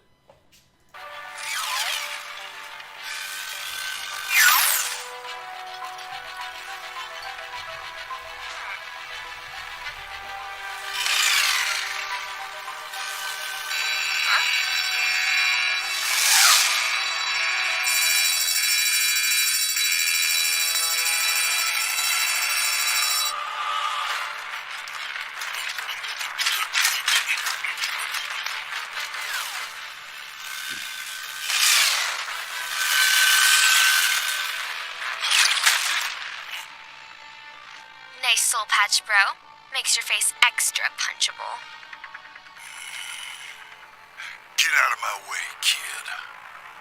soul patch, bro. Makes your face extra punchable. Get out of my way, kid.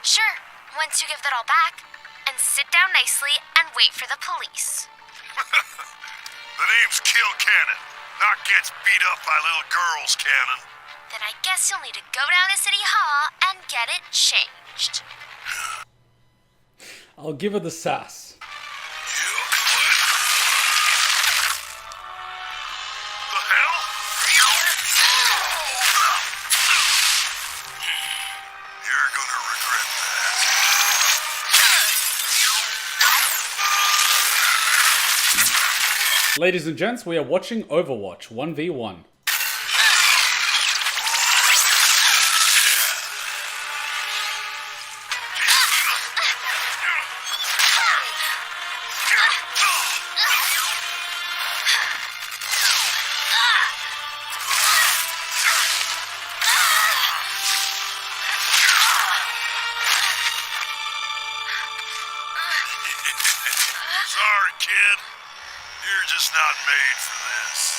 Sure, once you give that all back, and sit down nicely and wait for the police. The name's Kill Cannon, not gets beat up by little girls, Cannon. Then I guess you'll need to go down to City Hall and get it changed. I'll give her the sass. The hell? You're gonna regret that. Ladies and gents, we are watching Overwatch 1v1. Sorry, kid. You're just not made for this.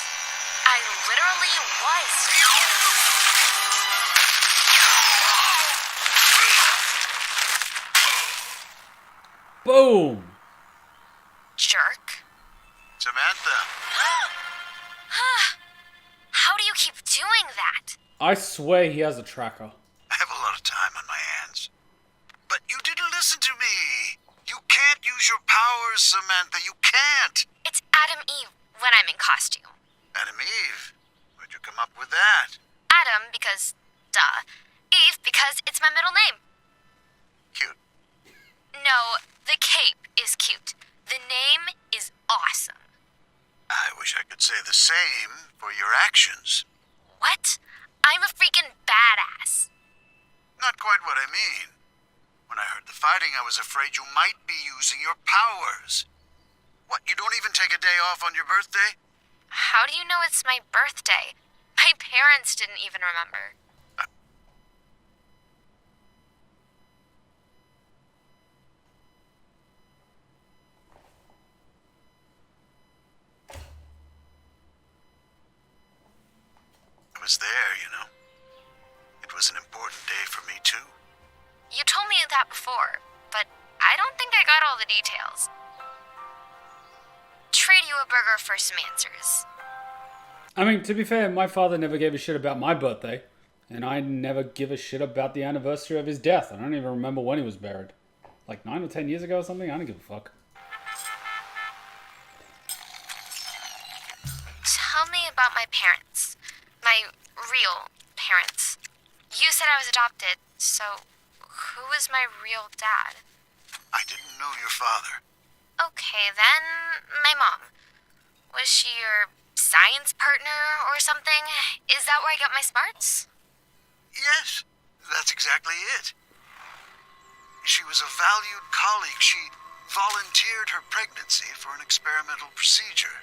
I literally was. Boom! Jerk. Samantha. How do you keep doing that? I swear he has a tracker. I have a lot of time on my hands. But you didn't listen to me. You can't use your powers, Samantha. You can't. It's Adam Eve when I'm in costume. Adam Eve. Where'd you come up with that? Adam because, duh. Eve because it's my middle name. Cute. No, the cape is cute. The name is awesome. I wish I could say the same for your actions. What? I'm a freaking badass. Not quite what I mean. When I heard the fighting, I was afraid you might be using your powers. What, you don't even take a day off on your birthday? How do you know it's my birthday? My parents didn't even remember. I was there, you know. It was an important day for me, too. You told me that before, but I don't think I got all the details. Trade you a burger for some answers. I mean, to be fair, my father never gave a shit about my birthday. And I never give a shit about the anniversary of his death. I don't even remember when he was buried. Like 9 or 10 years ago or something? I don't give a fuck. Tell me about my parents. My real parents. You said I was adopted, so who was my real dad? I didn't know your father. Okay, then my mom. Was she your science partner or something? Is that where I got my smarts? Yes, that's exactly it. She was a valued colleague. She volunteered her pregnancy for an experimental procedure.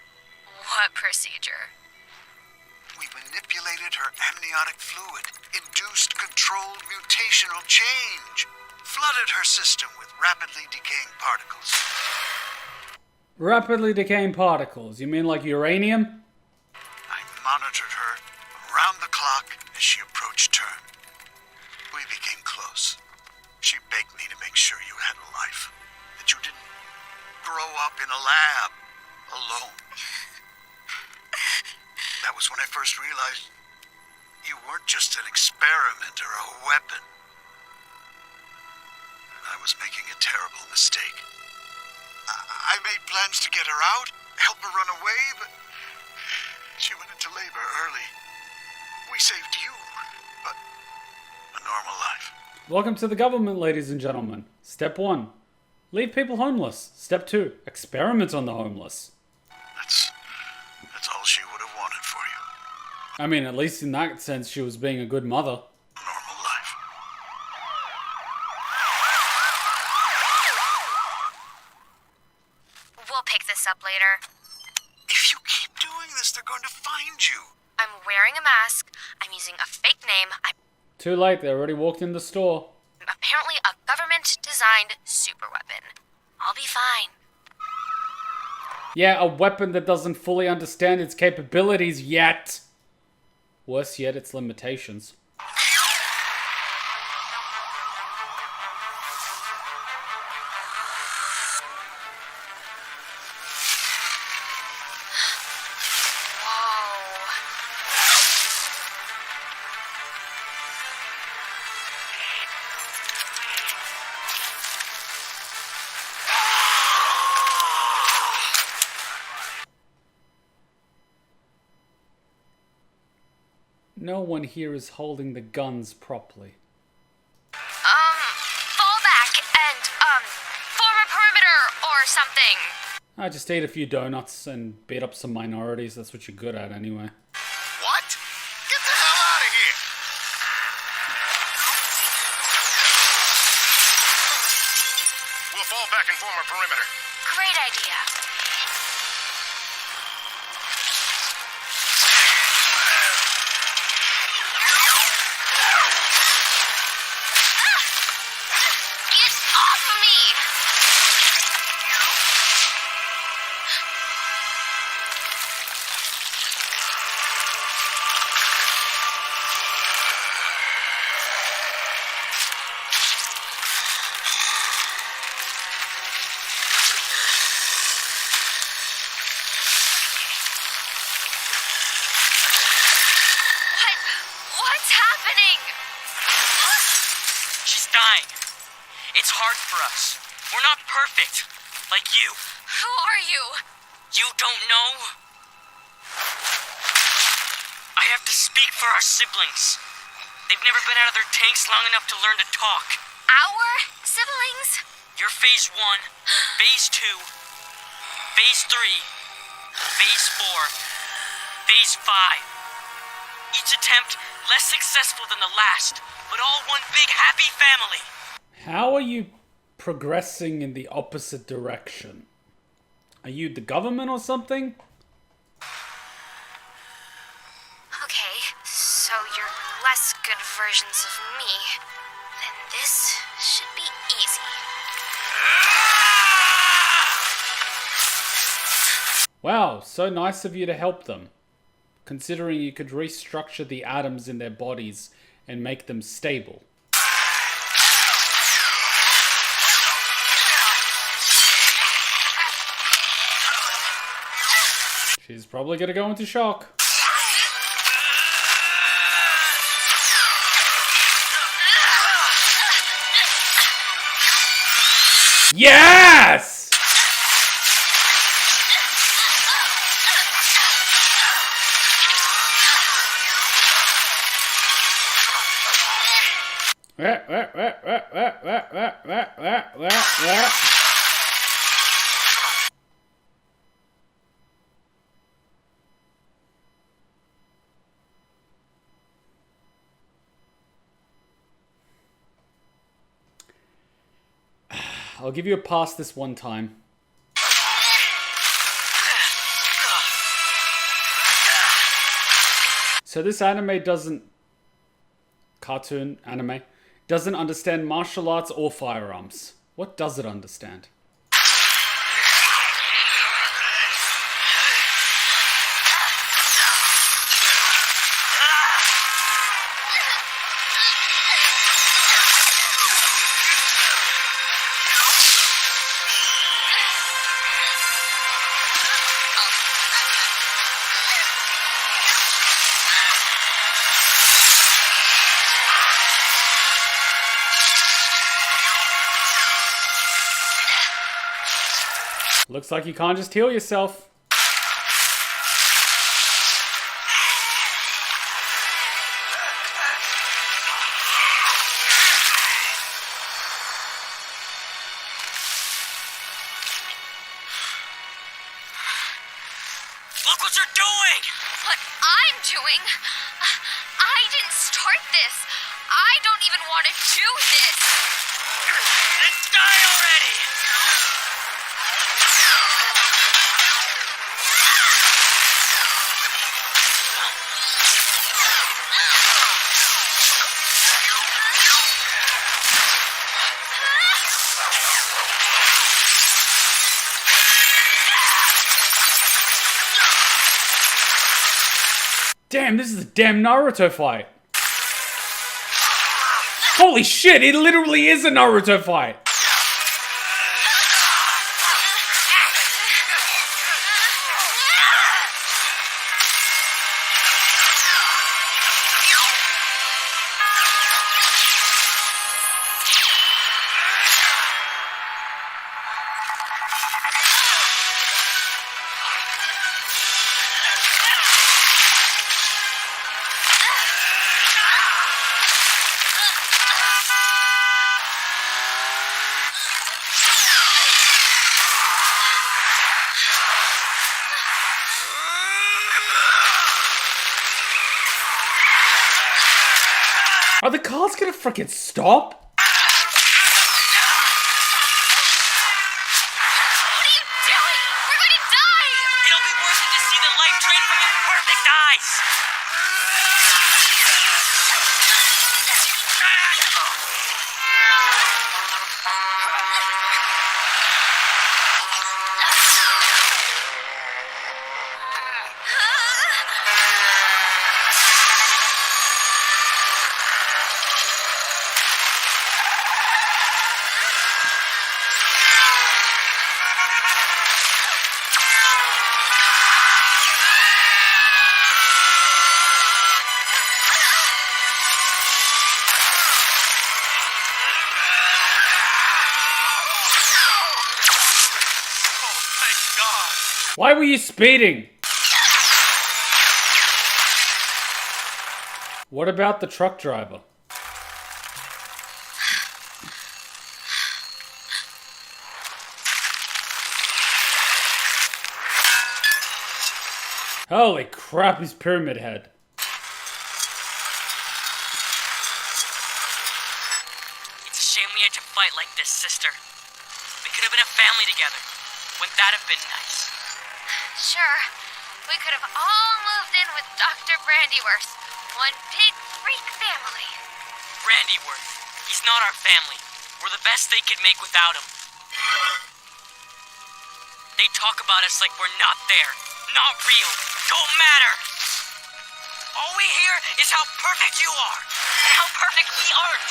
What procedure? We manipulated her amniotic fluid, induced controlled mutational change, flooded her system with rapidly decaying particles. Rapidly decaying particles? You mean like uranium? I monitored her around the clock as she approached term. We became close. She begged me to make sure you had a life, that you didn't grow up in a lab alone. That was when I first realized you weren't just an experiment or a weapon. And I was making a terrible mistake. I made plans to get her out, help her run away, but she went into labor early. We saved you, but a normal life. Welcome to the government, ladies and gentlemen. Step 1. Leave people homeless. Step 2. Experiment on the homeless. That's all she would have wanted for you. I mean, at least in that sense, she was being a good mother. Normal life. We'll pick this up later. If you keep doing this, they're going to find you. I'm wearing a mask. I'm using a fake name. I'm Too late, they already walked in the store. apparently a government-designed superweapon. I'll be fine. Yeah, a weapon that doesn't fully understand its capabilities yet. Worse yet, its limitations. No one here is holding the guns properly. Fall back and, form a perimeter or something. I just ate a few donuts and beat up some minorities. That's what you're good at anyway. What? Get the hell out of here! We'll fall back and form a perimeter. Great idea. Get off of me! What's happening? She's dying. It's hard for us. We're not perfect. Like you. Who are you? You don't know? I have to speak for our siblings. They've never been out of their tanks long enough to learn to talk. Our siblings? You're phase 1, phase 2, phase 3, phase 4, phase 5. Each attempt less successful than the last, but all one big happy family. How are you progressing in the opposite direction? Are you the government or something? Okay, so you're less good versions of me. Then this should be easy. Wow, so nice of you to help them. Considering you could restructure the atoms in their bodies and make them stable. She's probably gonna go into shock. Yes! I'll give you a pass this one time. So this anime doesn't... Cartoon anime doesn't understand martial arts or firearms. What does it understand? Looks like you can't just heal yourself. Look what you're doing! What I'm doing? I didn't start this. I don't even want to do this. Then die already! Damn, this is a damn Naruto fight. Holy shit, it literally is a Naruto fight. Are the cars gonna freaking stop? What are you doing? We're going to die! It'll be worth it to see the light drain from your perfect eyes! Why were you speeding? What about the truck driver? Holy crap, his pyramid head. It's a shame we had to fight like this, sister. We could have been a family together. Wouldn't that have been nice? Sure, we could have all moved in with Dr. Brandyworth. One big freak family. Brandyworth. He's not our family. We're the best they could make without him. They talk about us like we're not there. Not real. Don't matter. All we hear is how perfect you are. And how perfect we aren't.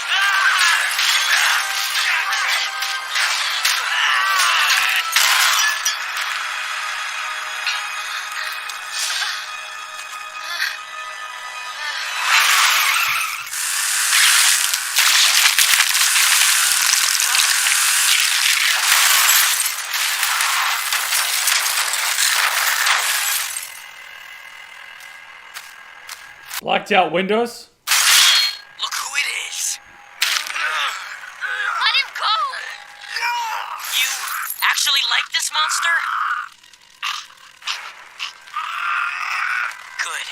Blacked out windows? Look who it is. Let him go! You actually like this monster? Good.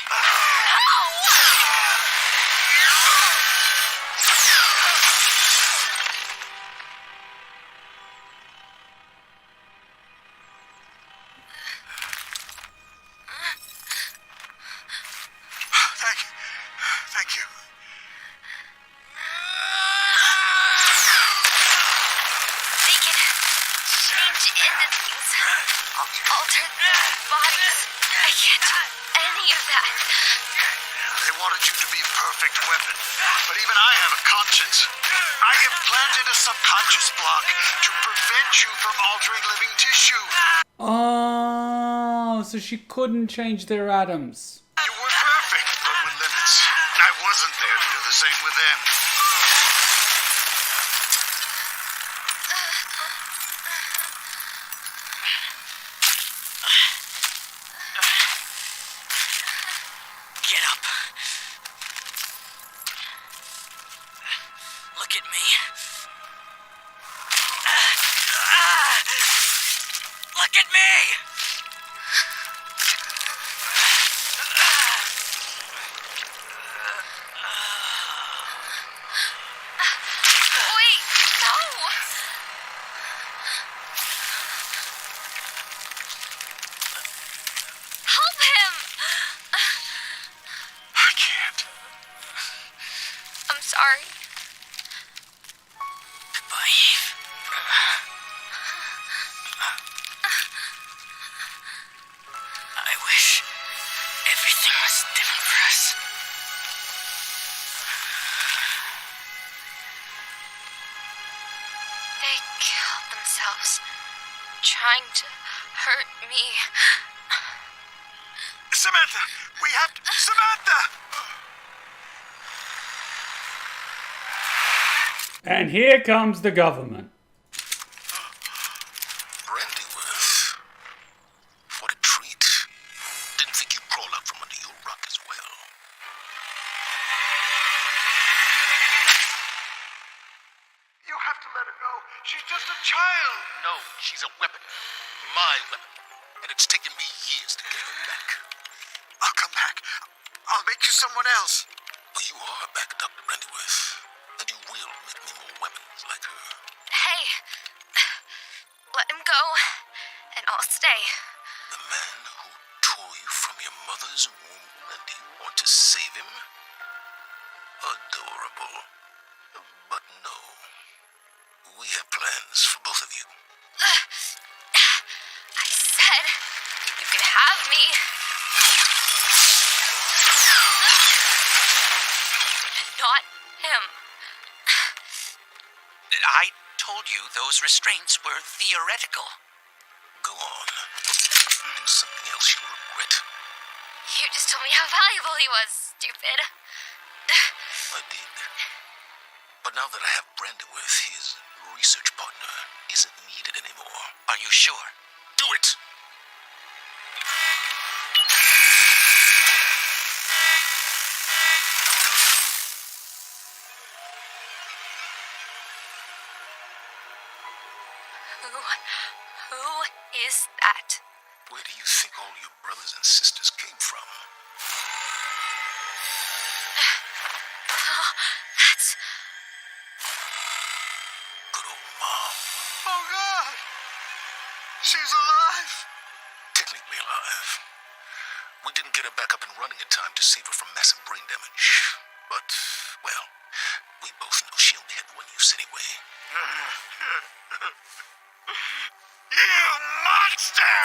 Thank you. They can change into things, alter their bodies. I can't do any of that. They wanted you to be a perfect weapon, but even I have a conscience. I implanted a subconscious block to prevent you from altering living tissue. Oh, so she couldn't change their atoms. You were perfect, but with limits. I wasn't there to do the same with them. Get up. Look at me. Look at me! Wait, no! Help him! I can't. I'm sorry. Goodbye, Eve. I wish everything was different for themselves, trying to hurt me. Samantha! We have to... Samantha! And here comes the government. Brandyworth. What a treat. Didn't think you'd crawl out from under your rock as well. You have to let her go. She's just a child. No, she's a weapon. My weapon. And it's taken me years to get her back. I'll come back. I'll make you someone else. Well, you are back, Dr. Brandyworth. And you will make me more weapons like her. Hey, let him go, and I'll stay. The man who tore you from your mother's womb, and you want to save him? Adorable. But no. We have plans for both of you. I said you could have me. Not him. I told you those restraints were theoretical. Go on. Do something else you'll regret. You just told me how valuable he was, stupid. I did. But now that I have Brandyworth, his research partner isn't needed anymore. Are you sure? Do it! Who is that? Where do you think all your brothers and sisters came from? Oh, that's... Good old Mom. Oh, God. She's alive. Technically alive. We didn't get her back up and running in time to save her from massive brain damage. But, well, we both know she only had one use anyway. You monster!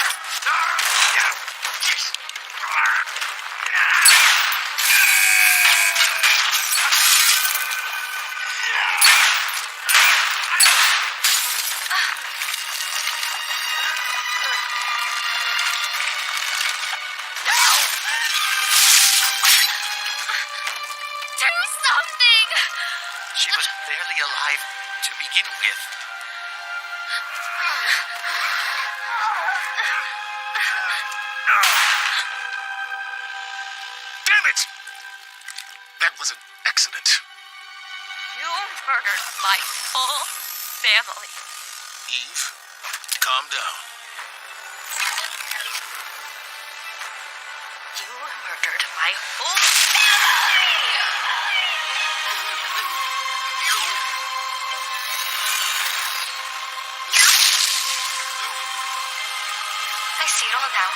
Do something! She was barely alive to begin with. Damn it! That was an accident. You murdered my whole family. Eve, calm down. You murdered my whole family! I see it all now.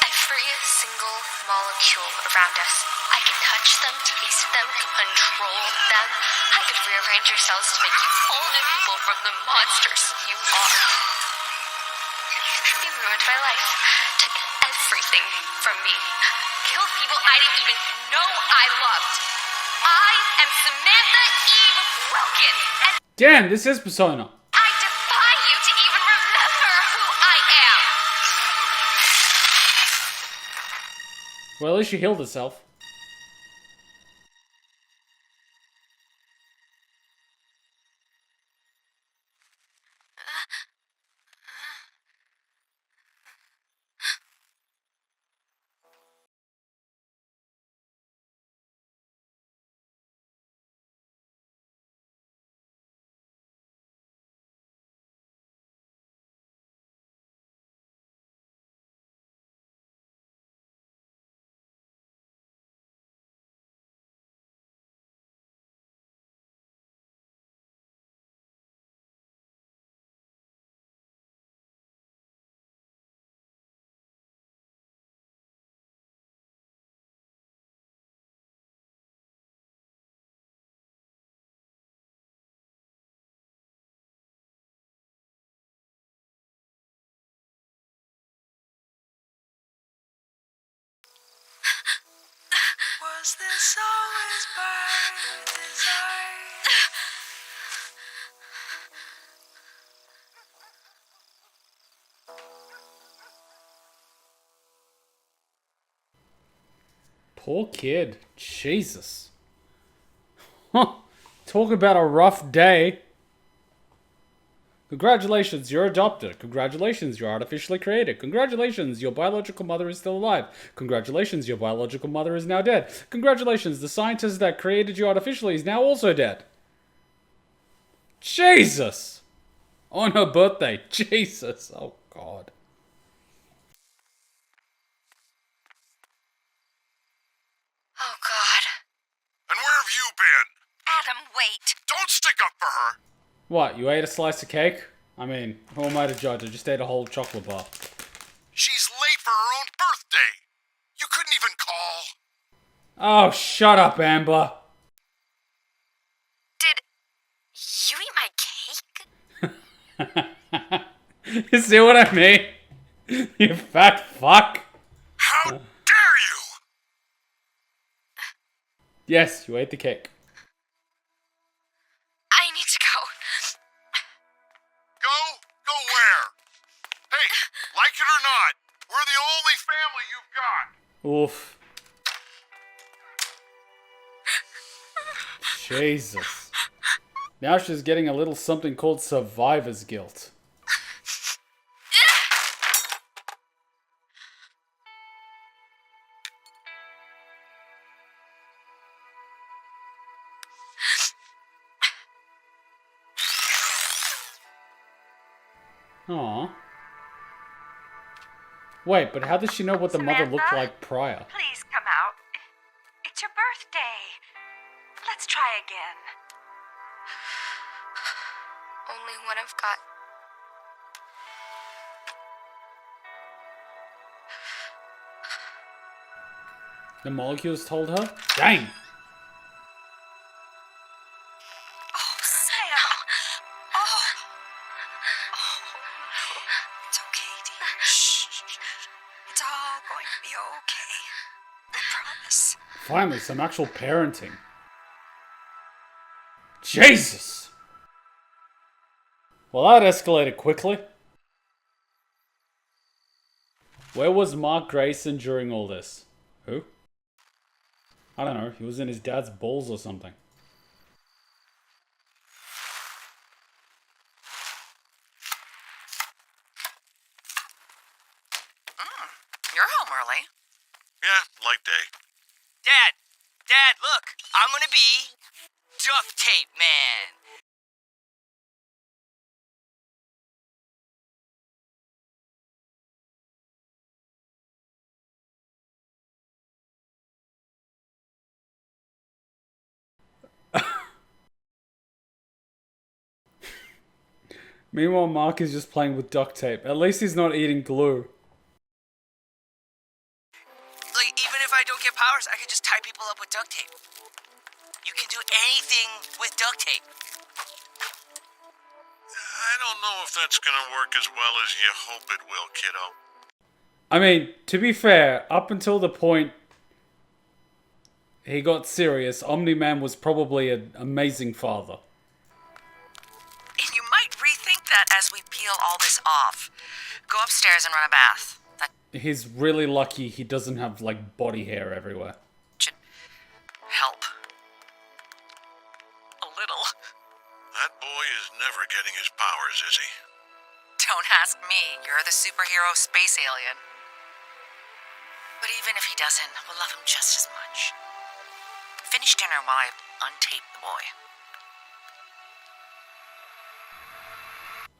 Every single molecule around us. I can touch them, taste them, control them. I could rearrange your cells to make you whole new people from the monsters you are. You ruined my life. Took everything from me. Killed people I didn't even know I loved. I am Samantha Eve Wilkins, and Damn, this is Persona. I defy you to even remember who I am. Well, at least she healed herself. Was this always by design? Poor kid. Jesus. Talk about a rough day. Congratulations, you're adopted. Congratulations, you're artificially created. Congratulations, your biological mother is still alive. Congratulations, your biological mother is now dead. Congratulations, the scientist that created you artificially is now also dead. Jesus! On her birthday. Jesus. Oh, God. Oh, God. And where have you been? Adam, wait. Don't stick up for her. What, you ate a slice of cake? I mean, who am I to judge? I just ate a whole chocolate bar. She's late for her own birthday. You couldn't even call. Oh, shut up, Amber. Did you eat my cake? You see what I mean? You fat fuck. How dare you? Yes, you ate the cake. I need to go. Go? Go where? Hey, like it or not, we're the only family you've got. Oof. Jesus. Now she's getting a little something called survivor's guilt. Aww. Wait, but how does she know what the mother looked like prior? Please come out. It's your birthday. Let's try again. Only one I've got. The molecules told her? Dang! Oh, Sam. Oh. It's okay, dear. Shh. It's all going to be okay. I promise. Finally, some actual parenting. Jesus! Well, that escalated quickly. Where was Mark Grayson during all this? Who? I don't know. He was in his dad's balls or something. You're home early. Yeah, like day. Dad, look. I'm gonna be duct tape man. Meanwhile, Mark is just playing with duct tape. At least he's not eating glue. Like, even if I don't get powers, I could just tie people up with duct tape. You can do anything with duct tape. I don't know if that's gonna work as well as you hope it will, kiddo. I mean, to be fair, up until the point he got serious, Omni-Man was probably an amazing father. And you might rethink that as we peel all this off. Go upstairs and run a bath. That He's really lucky he doesn't have, like, body hair everywhere. should help. A little. That boy is never getting his powers, is he? Don't ask me. You're the superhero space alien. But even if he doesn't, we'll love him just as much. Finish dinner while I untape the boy.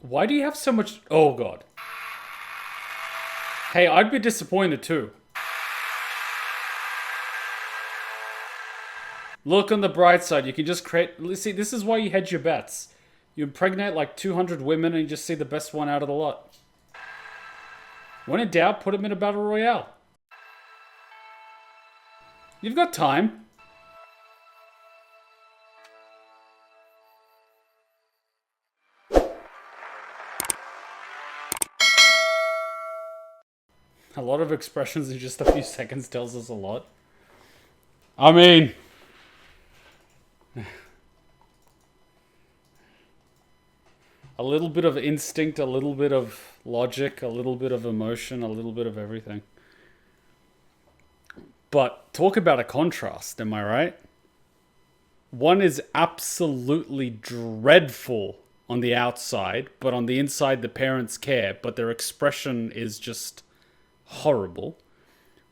Why do you have so much... Oh, God. Hey, I'd be disappointed, too. Look on the bright side. You can just create... See, this is why you hedge your bets. You impregnate like 200 women and you just see the best one out of the lot. When in doubt, put him in a battle royale. You've got time. A lot of expressions in just a few seconds tells us a lot. I mean... a little bit of instinct, a little bit of logic, a little bit of emotion, a little bit of everything. But talk about a contrast, am I right? One is absolutely dreadful on the outside, but on the inside the parents care, but their expression is just horrible.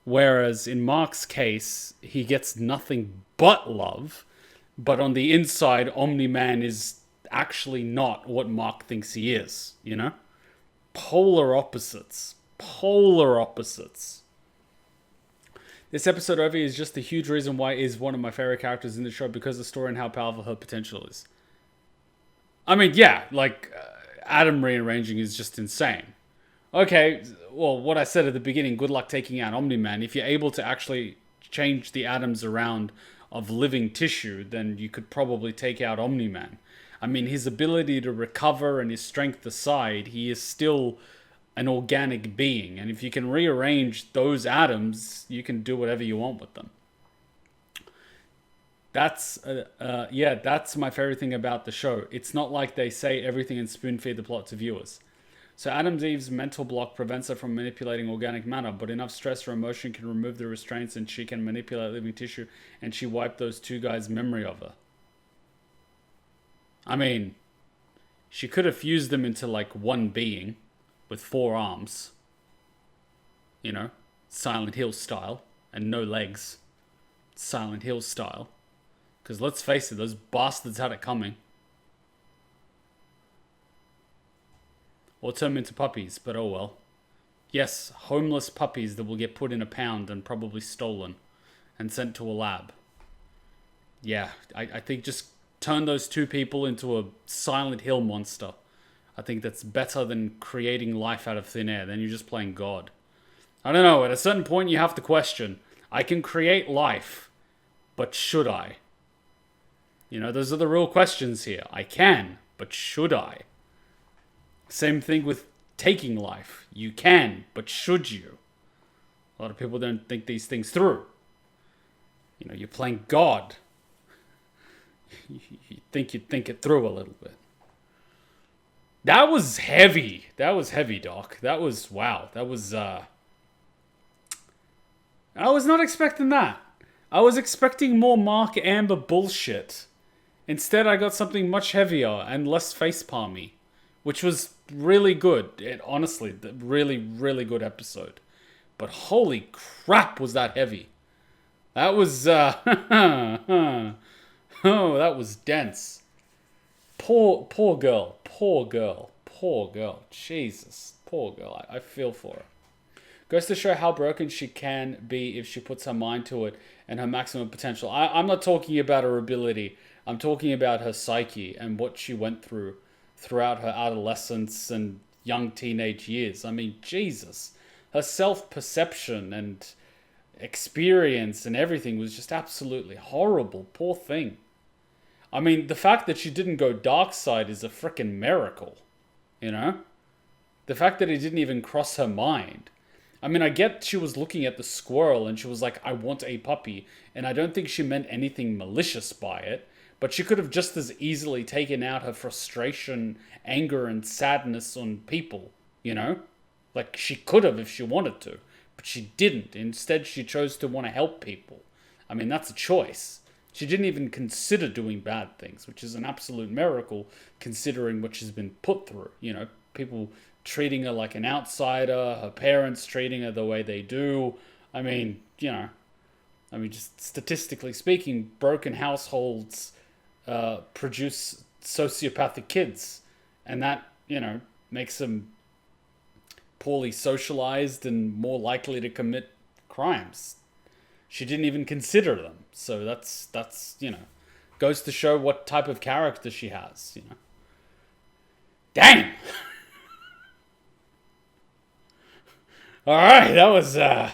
Whereas in Mark's case, he gets nothing but love, but on the inside, Omni-Man is actually not what Mark thinks he is, you know? Polar opposites. Polar opposites. This episode over is just a huge reason why is one of my favorite characters in the show, because of the story and how powerful her potential is. I mean, yeah, like, Adam rearranging is just insane. Okay, well, what I said at the beginning, good luck taking out Omni-Man. If you're able to actually change the atoms around of living tissue, then you could probably take out Omni-Man. I mean, his ability to recover and his strength aside, he is still an organic being. And if you can rearrange those atoms, you can do whatever you want with them. That's my favorite thing about the show. It's not like they say everything and spoon feed the plot to viewers. So Adam Eve's mental block prevents her from manipulating organic matter, but enough stress or emotion can remove the restraints and she can manipulate living tissue, and she wiped those two guys' memory of her. I mean, she could have fused them into like one being with 4 arms. You know, Silent Hill style, and no legs. Silent Hill style. Because let's face it, those bastards had it coming. Or turn them into puppies, but oh well. Yes, homeless puppies that will get put in a pound and probably stolen and sent to a lab. Yeah, I think just turn those 2 people into a Silent Hill monster. I think that's better than creating life out of thin air. Then you're just playing God. I don't know, at a certain point you have to question, I can create life, but should I? You know, those are the real questions here. I can, but should I? Same thing with taking life. You can, but should you? A lot of people don't think these things through. You know, you're playing God. You think you'd think it through a little bit. That was heavy. That was heavy, Doc. That was, wow. That was, I was not expecting that. I was expecting more Mark Amber bullshit. Instead, I got something much heavier and less facepalmy, which was really good. It, honestly, really, really good episode. But holy crap, was that heavy. That was, oh, that was dense. Poor girl. Jesus, poor girl. I feel for her. Goes to show how broken she can be if she puts her mind to it and her maximum potential. I'm not talking about her ability. I'm talking about her psyche and what she went through throughout her adolescence and young teenage years. I mean, Jesus. Her self-perception and experience and everything was just absolutely horrible. Poor thing. I mean, the fact that she didn't go dark side is a frickin' miracle. You know? The fact that it didn't even cross her mind. I mean, I get she was looking at the squirrel and she was like, I want a puppy. And I don't think she meant anything malicious by it. But she could have just as easily taken out her frustration, anger, and sadness on people, you know? Like, she could have if she wanted to. But she didn't. Instead, she chose to want to help people. I mean, that's a choice. She didn't even consider doing bad things, which is an absolute miracle considering what she's been put through. You know, people treating her like an outsider, her parents treating her the way they do. I mean, you know, just statistically speaking, broken households produce sociopathic kids. And that, you know, makes them poorly socialized and more likely to commit crimes. She didn't even consider them. So that's, you know, goes to show what type of character she has, you know. Damn! Alright, that was, I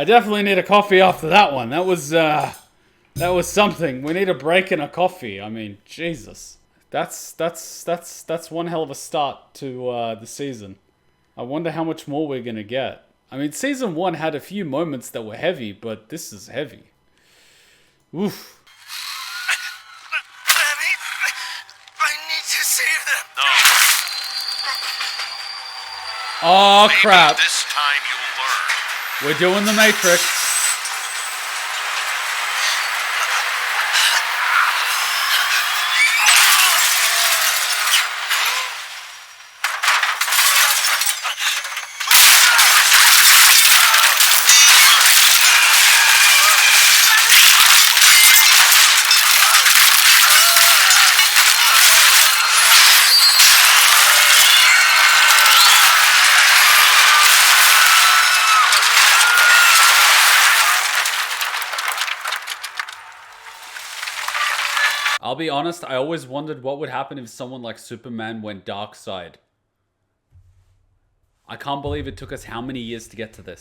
definitely need a coffee after that one. That was something. We need a break and a coffee. I mean, Jesus. That's one hell of a start to the season. I wonder how much more we're gonna get. I mean, season 1 had a few moments that were heavy, but this is heavy. Oof. Daddy, I need to save them. No. Oh, crap. Maybe this time you'll learn. We're doing the Matrix. I'll be honest, I always wondered what would happen if someone like Superman went dark side. I can't believe it took us how many years to get to this.